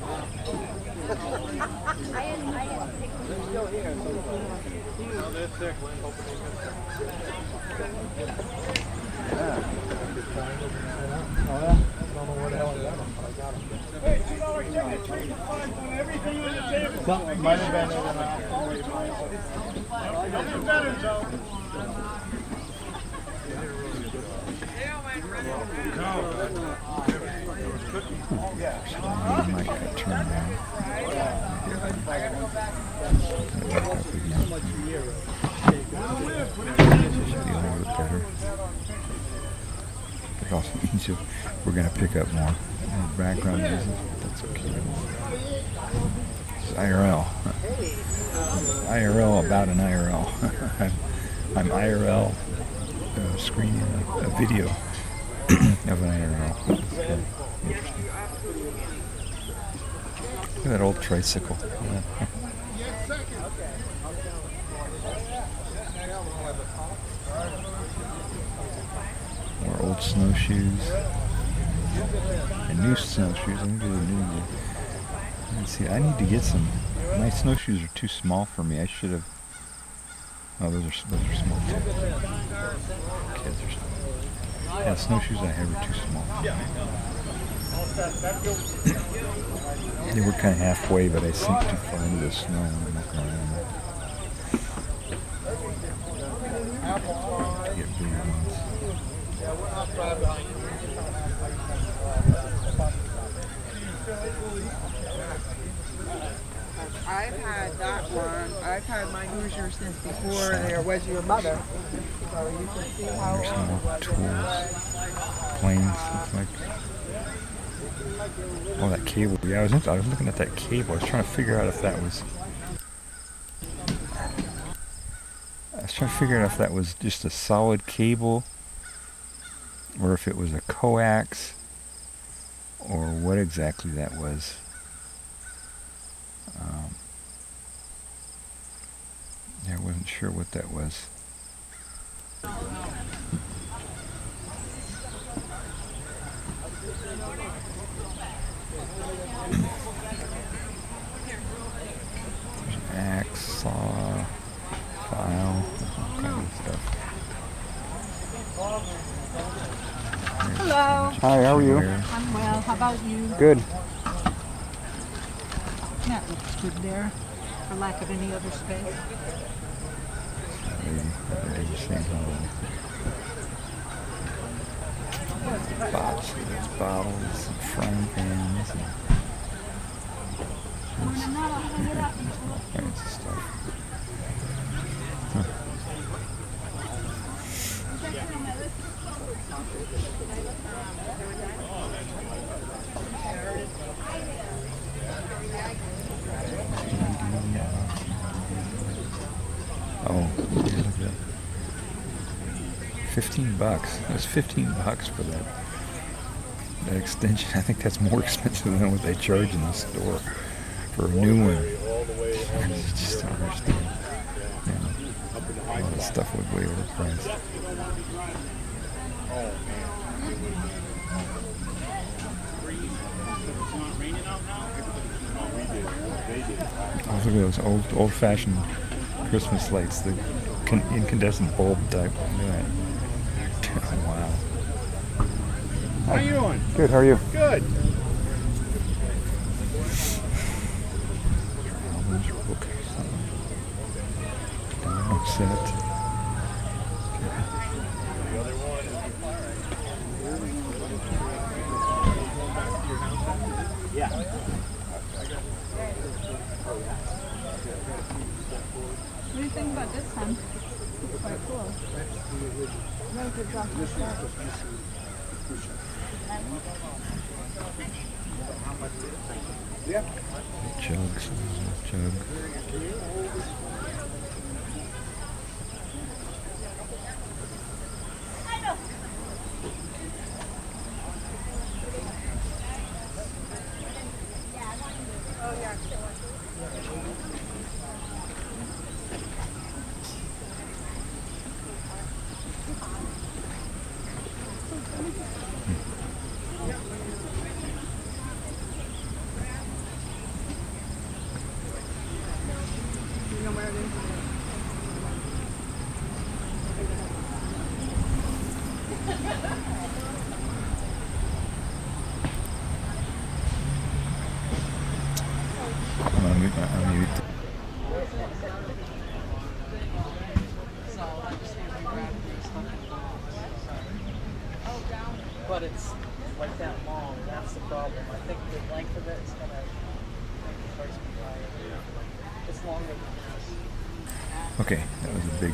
Something might have been in and I might cut turn down. Should be a little bit better. It also means we're going to pick up more background music, but that's okay. It's IRL. IRL about an IRL. I'm IRL screening a video of an IRL. Interesting. Look at that old tricycle. Yeah. More old snowshoes. And new snowshoes. I'm gonna do the new one. Let's see, I need to get some. My snowshoes are too small for me. I should have. Oh, those are small too. Kids are small. Yeah, snowshoes I have are too small. They were kind of halfway, but I sink too far into the snow when I'm walking around. To get bigger ones. I've had that one. I've had my Hoosier since before there was your mother. So you can see how There's some more tools. Planes, looks like. Oh, that cable. Yeah, I was looking at that cable. I was trying to figure out if that was. I was trying to figure out if that was just a solid cable, or if it was a coax, or what exactly that was. Yeah, I wasn't sure what that was. There's an axe, saw, file, all kinds of stuff. Hello. Hi, how are you? I'm well. How about you? Good. That looks good there, for lack of any other space. Bottles and frying pans and all kinds of stuff. Huh. $15. It was $15 for that extension. I think that's more expensive than what they charge in the store for a new one. I just don't understand. Yeah. All this stuff was way overpriced. Oh, look at those old-fashioned Christmas lights, the incandescent bulb type. Look at that. Wow. How you doing? Good, how are you? Good. Set. Yeah. What do you think about this one? It's quite cool. Yeah. Jugs. Jug. But it's like that long. That's the problem. I think the length of it is going to make the price be higher. It's longer than this. Okay, that was a big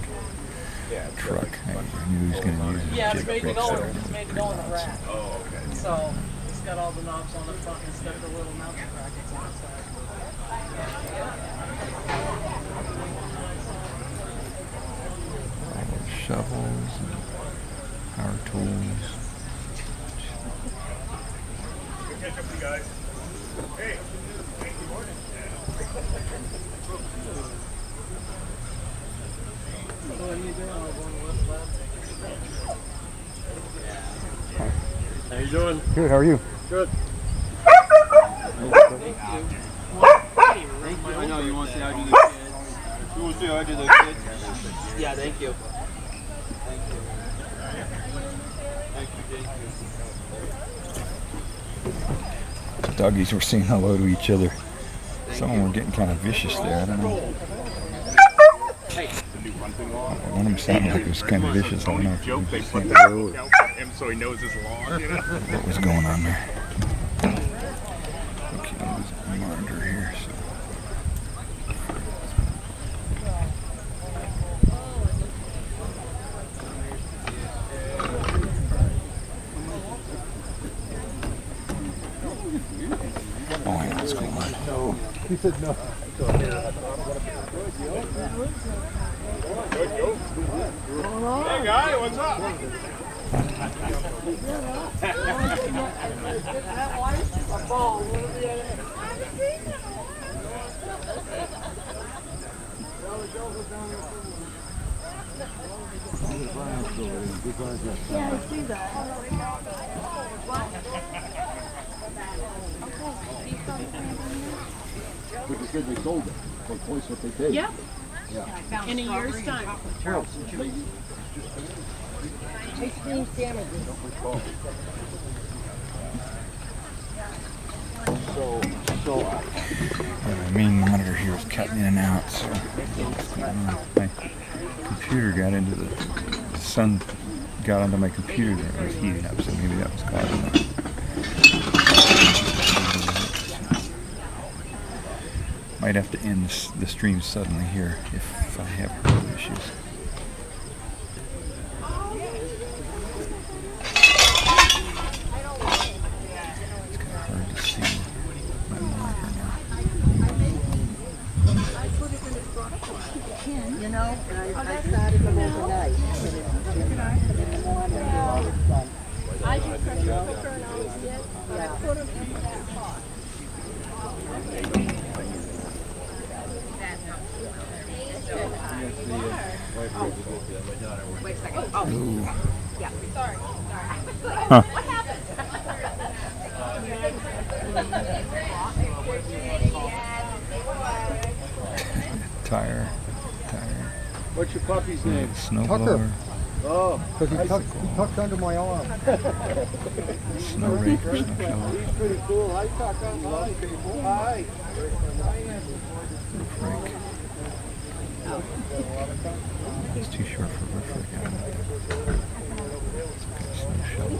truck. I knew he was going to use his Yeah, jig it's made to brakes go. there. It's made to go in the rack. Oh, okay. So it's got all the knobs on the front instead of the little mounting brackets on the side. All those shovels and power tools. Catch up with you guys. Hey. What are you doing? I'm going to West Lab. How you doing? Good, how are you? Good. I know you want to see how I do the kids. You want to see how I do the kids? Yeah, thank you. Thank you. The doggies were saying hello to each other. Some of them were getting kind of vicious there. I don't know. One of them sounded like it was kind of vicious. I don't know if he was just saying hello or So he knows his lawn. what was going on there. Okay, there's a monitor here. So. Oh, I know what's going on. No. He said no. Hey guy, what's up? Yeah, I see that. But you said they sold it for twice what they paid. Yep. Yeah. In a year's time. Extreme damages. So My main monitor here is cutting in and out, so my computer got into the sun got onto my computer that was heating up, so maybe that was causing it. Might have to end the stream suddenly here if I have further issues. It's kind of hard to see my monitor now. You know, I started them overnight. What's your puppy's name? Snowblower. Oh, because he tucks under my arm. Snow raker, snow shovel. He's pretty cool. Hi, Tucker. Hi, people. Hi. Roof rake. It's too short for roof rake. I don't know. It's got a snow shovel.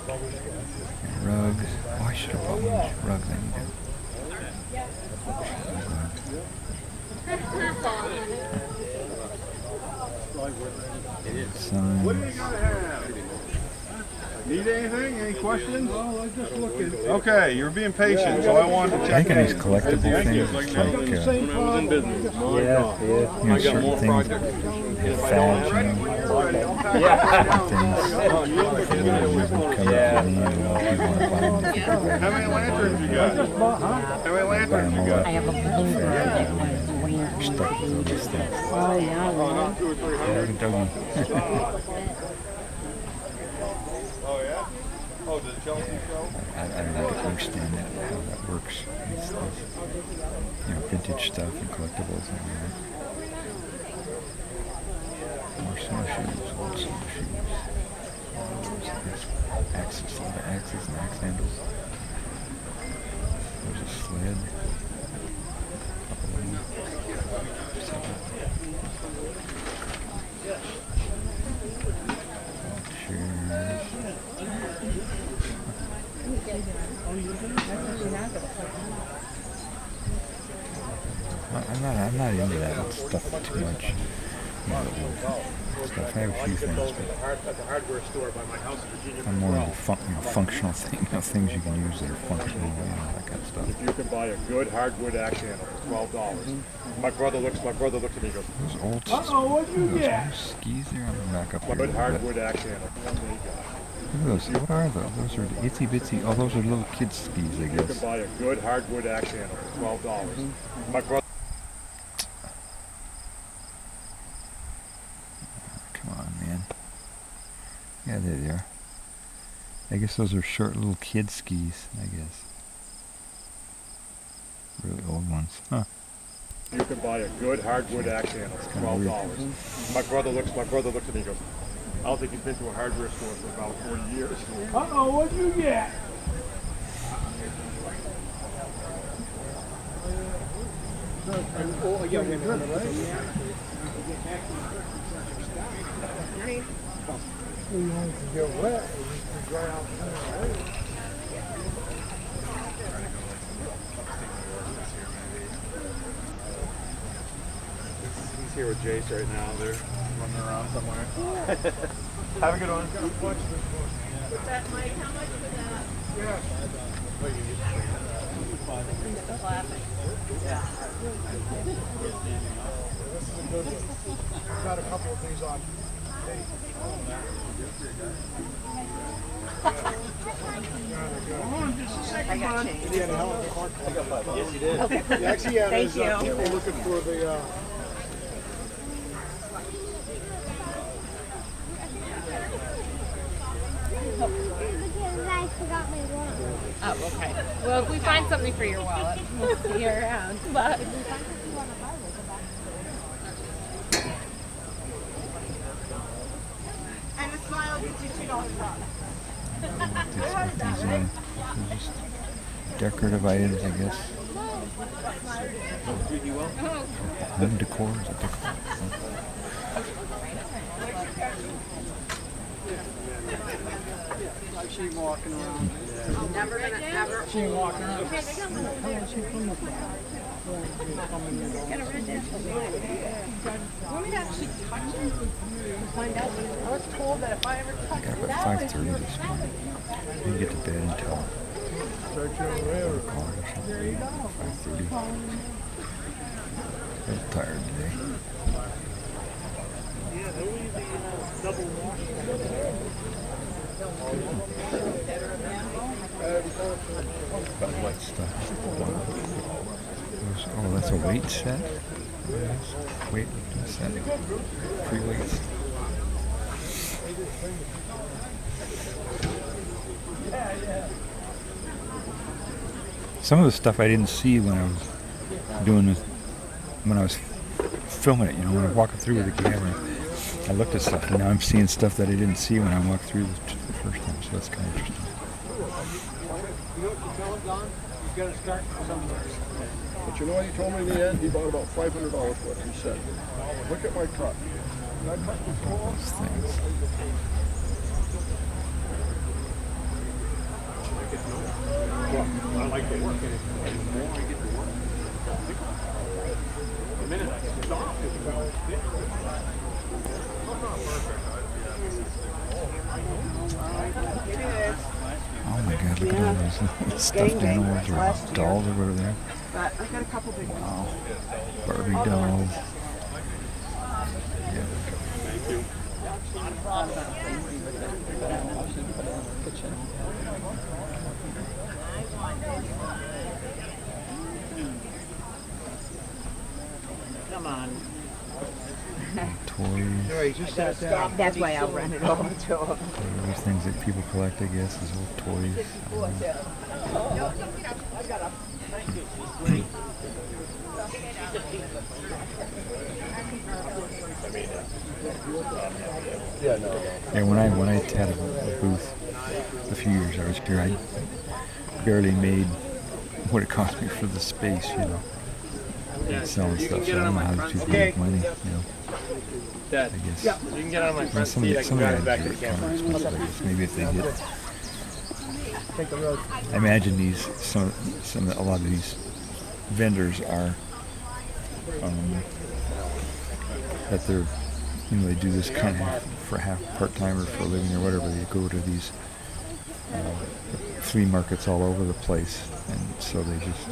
And rugs. Oh, I should have bought one of these rugs. I need them. Sign. What are you gonna have? Need anything? Any questions? Oh, I'm just looking. Okay, you're being patient, so I wanted to I check think in. on these collectible things, it's like, When I was in business. you know, certain things, fads, you know, certain things, you know, when you come to the end, you know, if you want to buy them, you can buy How many lanterns you got? How many lanterns you got? I have a bluebird that was them, stuck with all these things. Oh, yeah. Oh, not 200 or 300? Doggy. Oh, yeah? Oh, the Chelsea show? I don't know how to understand that, how that works. It's, you know, vintage stuff and collectibles and all that. More snowshoes, old snowshoes. Axes, a lot of axes and axe handles. There's a sled. Couple of them. Several. Chairs. I'm not into that stuff too much. You know, stuff. I have a few things, but I'm more into functional things, things you can use that are functional, that kind of stuff. If you can buy a good hardwood axe handle for $12. My brother looks at me and goes, Those old, those old skis there, I'm gonna back up here. good hardwood axe handle. Look at those. What are those? Those are itsy bitsy. Oh, those are little kids' skis, I You guess. can buy a good hardwood axe handle for $12. My brother. Come on, man. Yeah, there they are. I guess those are short little kid skis, I guess. Really old ones. Huh. You can buy a good hardwood axe handle for $12. My brother looks at me and goes, I don't think he's been to a hardware store for about 40 years. Uh-oh, what'd you get? Oh, yeah, right? You want to get wet, you can dry out right? He's here with Jace right now. They're running around somewhere. Have a good one. With that mic, how much was that? Yes. Still laughing. Yeah. This is a good one. Got a couple of things on. Just a second, bud. He had a hell of a card. Yes, he did. Okay. He actually had his people looking for the. I forgot my wallet. Oh, okay. Well, if we find something for your wallet, we'll see you around. But And the smile gets you $2 off. These are just decorative items, I guess. Home decor, is it decor? She walking around. Never gonna ever. She walking around. Okay, they got one. Want me to actually touch it? Find out. I was told that if I ever touch Got it, about 5:30 this morning. Didn't get to bed until 4 o'clock or something. 5:30. I was tired today. Yeah, they're usually double wash. About light stuff. Oh, that's a weight set? Weight set. Free weights. Some of the stuff I didn't see when I was doing it, when I was filming it, you know, when I was walking through with the camera. I looked at stuff, and now I'm seeing stuff that I didn't see when I walked through the first time, so that's kind of interesting. But you know what he told me in the end? He bought about $500 for it. He said, look at my truck. That truck was cool. Those things. I like the work, and the more I get to work, the minute I stop, it's about Oh my God, look at all those stuffed animals or dolls or whatever they are. But I got a couple big ones. Wow. Barbie dolls. Yeah. Thank you. Come on. Toys. That's why I'll run it over to him. Those things that people collect, I guess, is old toys. Yeah, when I had a booth a few years I was here, I barely made what it cost me for the space, you know, and selling stuff. So I don't know how these people make money, you know. Dad, I guess. you can get on my front Some seat. I of can the drive it back items to the are kind of camera. expensive, I guess. Maybe if they get. Take the road. I imagine a lot of these vendors are that they're, you know, they do this kind of for half part-time or for a living or whatever. They go to these flea markets all over the place, and so they just,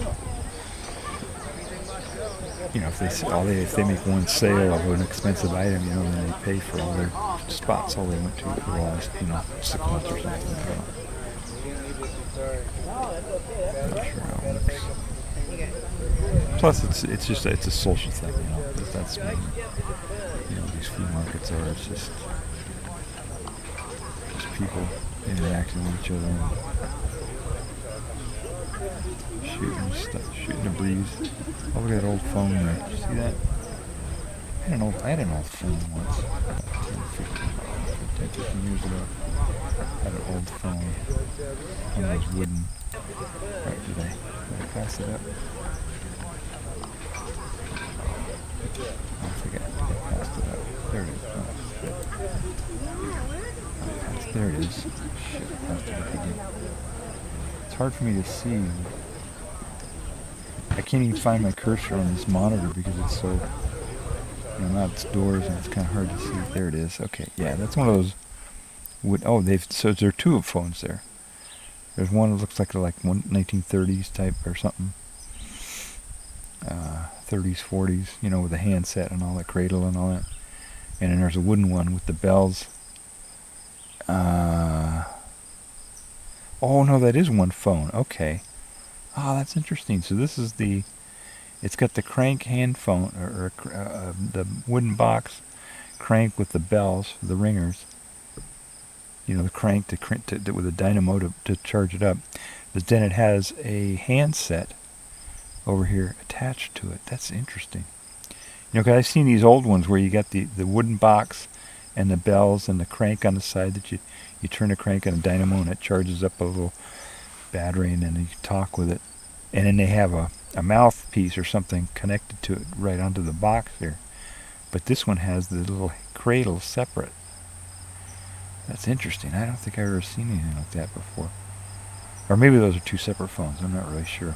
you know, if they make one sale of an expensive item, you know, then they pay for all their spots, all they went to for the last, you know, 6 months or something. Not sure how it works. Plus, it's just a social thing, you know. That's what, you know, these flea markets are. It's just people interacting with each other, and shooting the breeze. Oh, look at that old phone there. Did you see that? I had an old phone once, 10, 15 years ago. I had an old phone, one of those wooden. Right, did I pass it up? I think I passed it up. There it is. Oh, there it is. Shit, I passed it up again. It's hard for me to see. I can't even find my cursor on this monitor because it's so, you know, not its doors, and it's kind of hard to see. There it is. Okay, yeah, that's one of those wood. Oh, so there are two phones there. There's one that looks like 1930s type or something. 30s, 40s, you know, with the handset and all that cradle and all that. And then there's a wooden one with the bells. Oh no, that is one phone. Okay. Oh, that's interesting. So this is it's got the crank hand phone, or the wooden box crank with the bells, the ringers. You know, the crank with a dynamo to charge it up. But then it has a handset over here attached to it. That's interesting. You know, 'cause I've seen these old ones where you got the wooden box and the bells and the crank on the side that you turn the crank on a dynamo and it charges up a little battery, and then you talk with it. And then they have a mouthpiece or something connected to it right onto the box here. But this one has the little cradle separate. That's interesting. I don't think I've ever seen anything like that before. Or maybe those are two separate phones. I'm not really sure.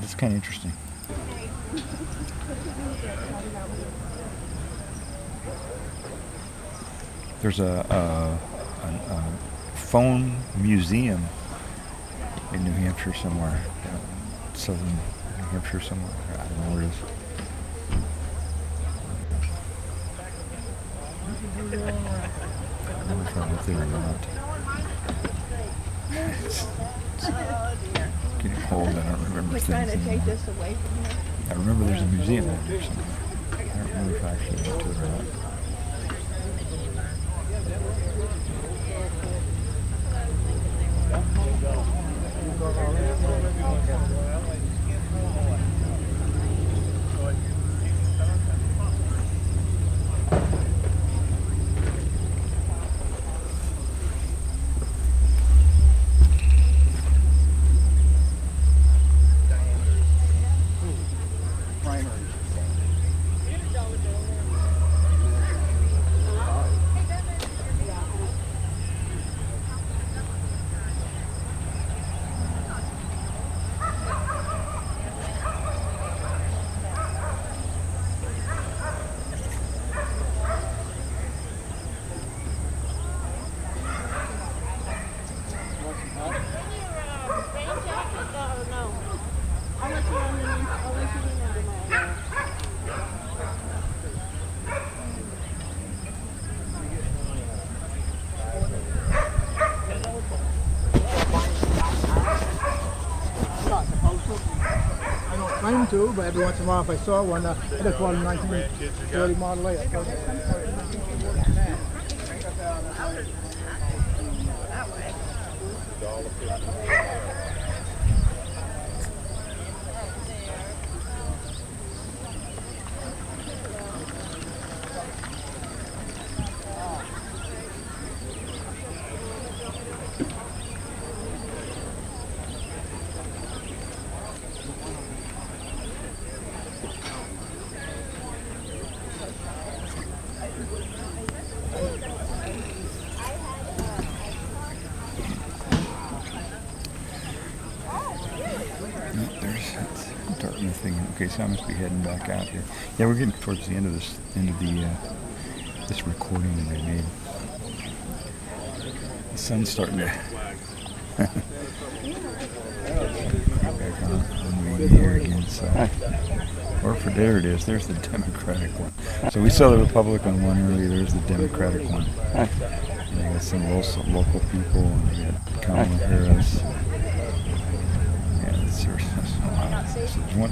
It's kind of interesting. There's a phone museum in New Hampshire somewhere, southern New Hampshire somewhere. I don't know where it is. I don't know if I went there or not. It's getting cold. I don't remember things anymore. I remember there's a museum out there somewhere. I don't remember if I actually went to it or not. I too, but every once in a while if I saw one, I just bought a 1930 Model 8. Okay, so I must be heading back out here. Yeah, we're getting towards the end of this this recording that I made. The sun's starting to back on me here again. So, Orford, there it is. There's the Democratic one. So we saw the Republican one earlier. There's the Democratic one. And you got some local people, and you got Kamala Harris. There's one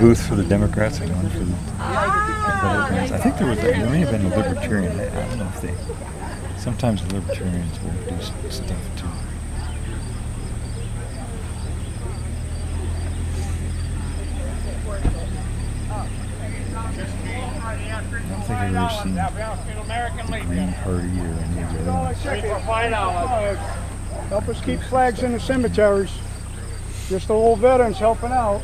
booth for the Democrats and one for the Republicans. I think there may have been a Libertarian. I don't know if they. Sometimes the Libertarians will do stuff too. I don't think I've ever seen the Green Party or any of the other ones. Help us keep flags in the cemeteries. Just the old veterans helping out.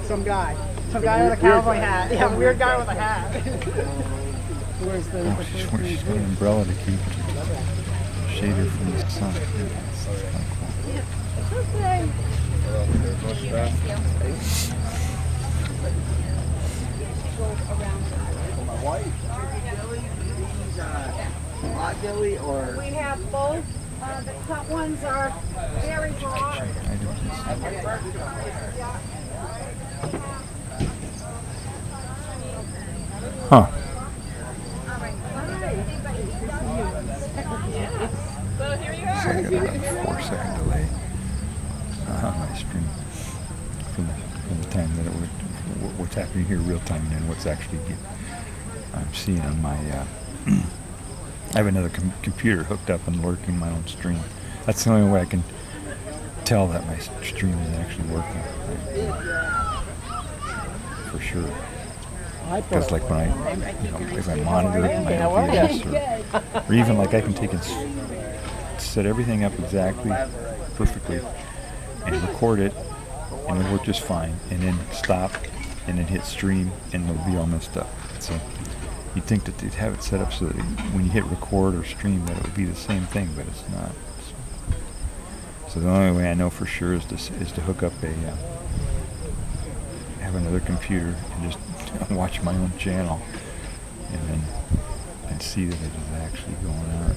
Some guy with a cowboy hat. Yeah, weird guy with a hat. She's got an umbrella to keep shade her from the sun. That's kind My wife. Hot dilly or? We have both. The cut ones are very raw. Huh. So here you So I got about a 4-second delay on my stream from the time that what's happening here real time and then what's actually I'm seeing on my I have another computer hooked up and working my own stream. That's the only way I can tell that my stream is actually working. For sure. Because like when if I monitor it in my OBS or even like I can take and set everything up exactly perfectly and record it and it'll work just fine and then stop and then hit stream and it'll be all messed up. So you'd think that they'd have it set up so that when you hit record or stream that it would be the same thing, but it's not. So the only way I know for sure is to hook up have another computer and just watch my own channel and see that it is actually going out.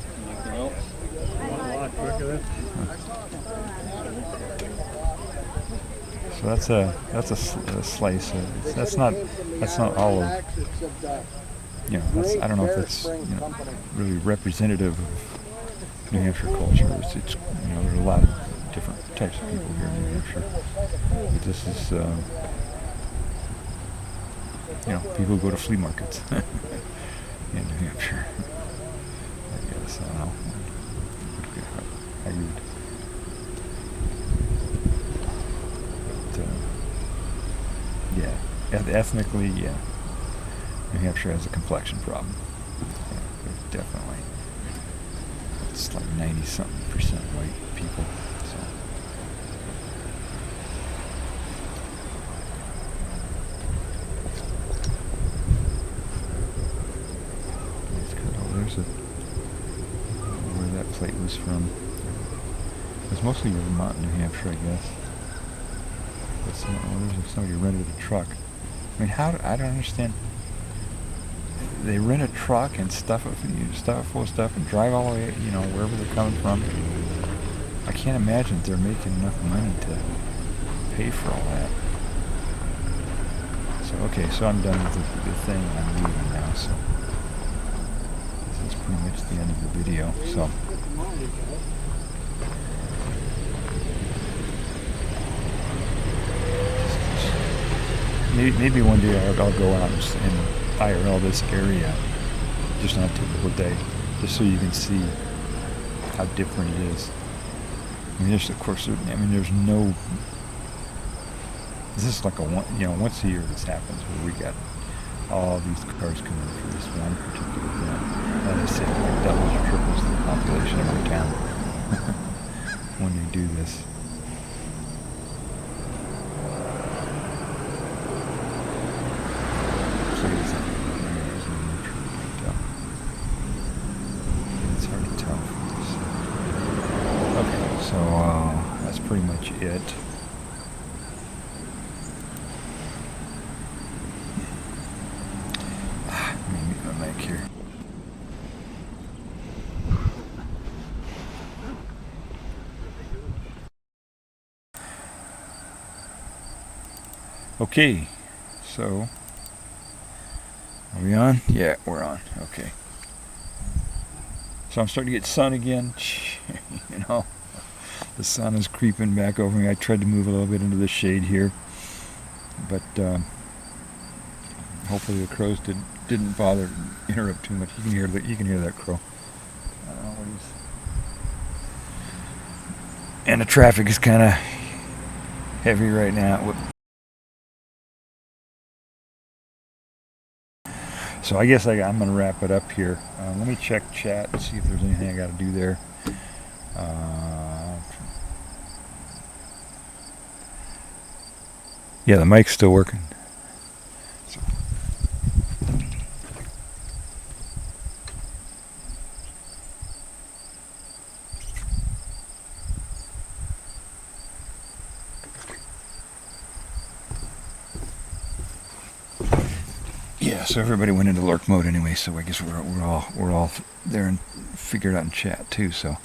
So that's a slice of that's not all of. I don't know if that's really representative of New Hampshire culture. It's there's a lot of different types of people here in New Hampshire. But this is people go to flea markets in New Hampshire. I guess I don't know. I would. But, ethnically, yeah. New Hampshire has a complexion problem. Yeah, definitely. It's like 90-something% white people. So. There's where that plate was from. It was mostly Vermont, New Hampshire, I guess. But somebody rented a truck. I mean, I don't understand. They rent a truck and stuff it full of stuff and drive all the way, wherever they're coming from. I can't imagine that they're making enough money to pay for all that. So, okay, so I'm done with the thing. I'm leaving now, so this is pretty much the end of the video. So, maybe one day I'll go out and IRL this area, just on a typical day, just so you can see how different it is. I mean, there's, of course, there's no. This is like once a year this happens, where we got all these cars coming in for this one particular event. And I say it like doubles or triples the population of our town when you do this. So there's no tree right up. It's hard to tell from this. Okay, so that's pretty much it. Here. Okay, so are we on? Yeah, we're on. Okay. So I'm starting to get sun again. You know, the sun is creeping back over me. I tried to move a little bit into the shade here, but hopefully the crows didn't bother to interrupt too much. You can hear that crow. I don't know what he's. And the traffic is kind of heavy right now. So I guess I'm going to wrap it up here. Let me check chat and see if there's anything I got to do there. Yeah, the mic's still working. So. Yeah, so everybody went into lurk mode anyway, so I guess we're all there and figured out in chat too. So, all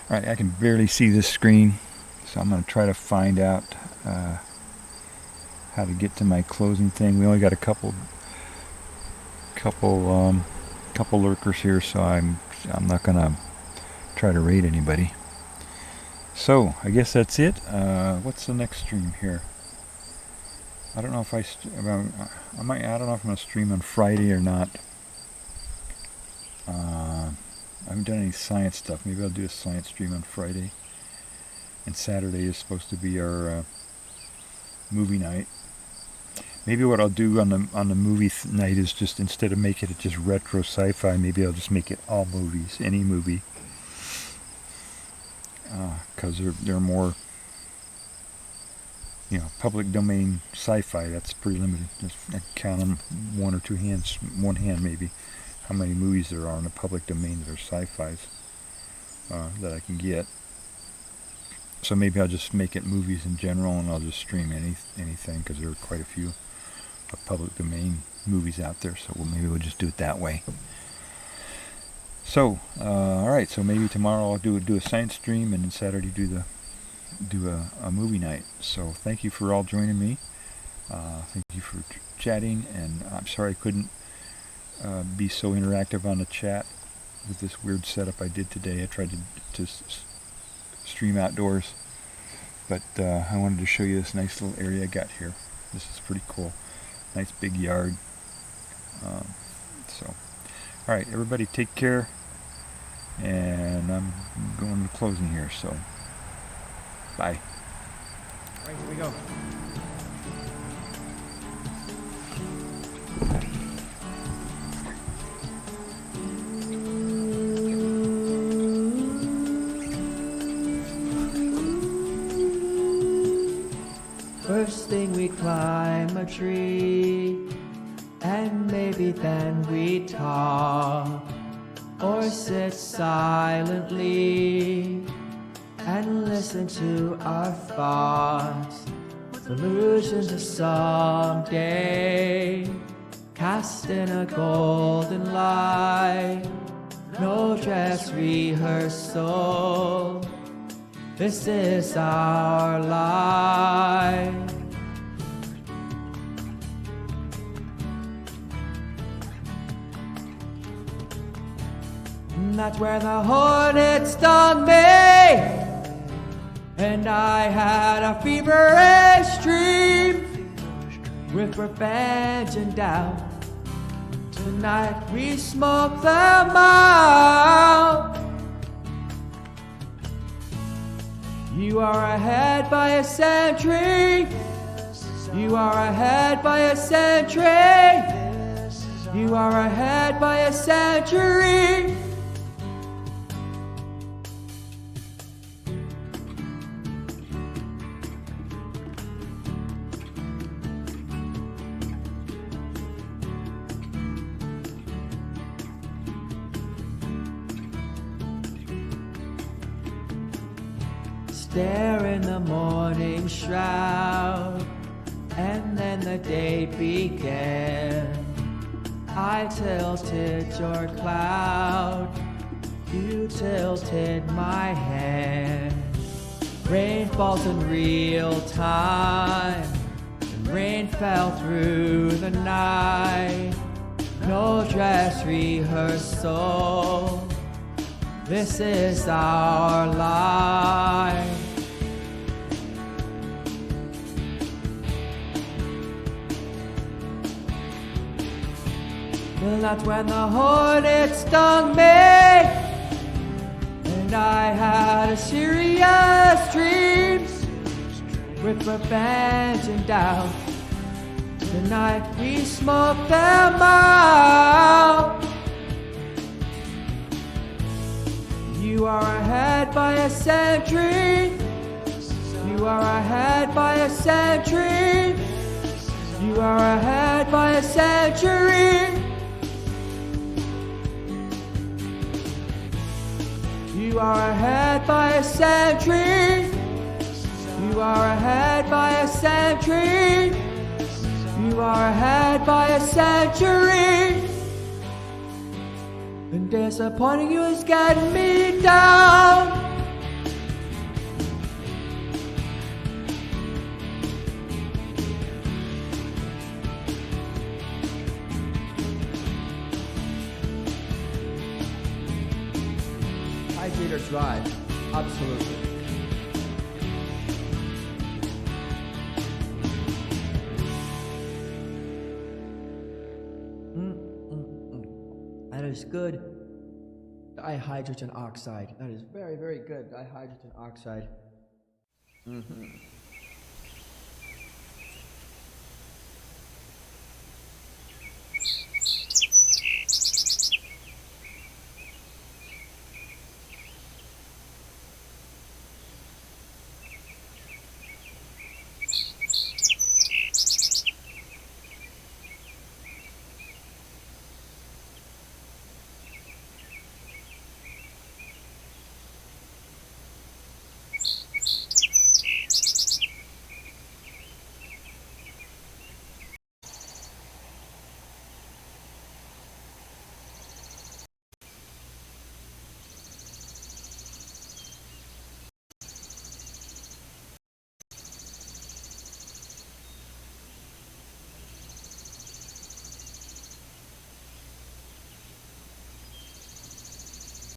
right, I can barely see this screen, so I'm going to try to find out how to get to my closing thing. We only got a couple lurkers here, so I'm not going to try to raid anybody. So I guess that's it. What's the next stream here? I don't know if I don't know if I'm gonna stream on Friday or not. I haven't done any science stuff. Maybe I'll do a science stream on Friday. And Saturday is supposed to be our movie night. Maybe what I'll do on the movie night is just, instead of making it just retro sci-fi, maybe I'll just make it all movies, any movie, because they're more. You know, public domain sci-fi, that's pretty limited. Just, I count on one hand maybe, how many movies there are in the public domain that are sci-fis that I can get. So maybe I'll just make it movies in general, and I'll just stream anything, because there are quite a few public domain movies out there, so maybe we'll just do it that way. So, alright, so maybe tomorrow I'll do a science stream, and then Saturday do a movie night. So thank you for all joining me. Thank you for chatting, and I'm sorry I couldn't be so interactive on the chat with this weird setup I did today. I tried to stream outdoors, but I wanted to show you this nice little area I got here. This is pretty cool. Nice big yard. So alright, everybody take care, and I'm going to closing here, so bye. Right, here we go. First thing we climb a tree, and maybe then we talk, or sit silently and listen to our thoughts, illusions of someday, cast in a golden light, no dress rehearsal, this is our life. And that's where the hornet stung me, and I had a feverish dream with revenge and doubt. Tonight we smoke them out. You are ahead by a century. You are ahead by a century. You are ahead by a century. Stare in the morning shroud, and then the day began. I tilted your cloud, you tilted my hand. Rain falls in real time, and rain fell through the night. No dress rehearsal, this is our life. Well, that's when the hornet stung me, and I had a serious dream with revenge and doubt. Tonight we smoke them out. You are ahead by a century. You are ahead by a century. You are ahead by a century. You are ahead by a century. You are ahead by a century. You are ahead by a century. And disappointing you is getting me down. Hydrate or drive, absolutely. That is good. Dihydrogen oxide. That is very, very good. Dihydrogen oxide.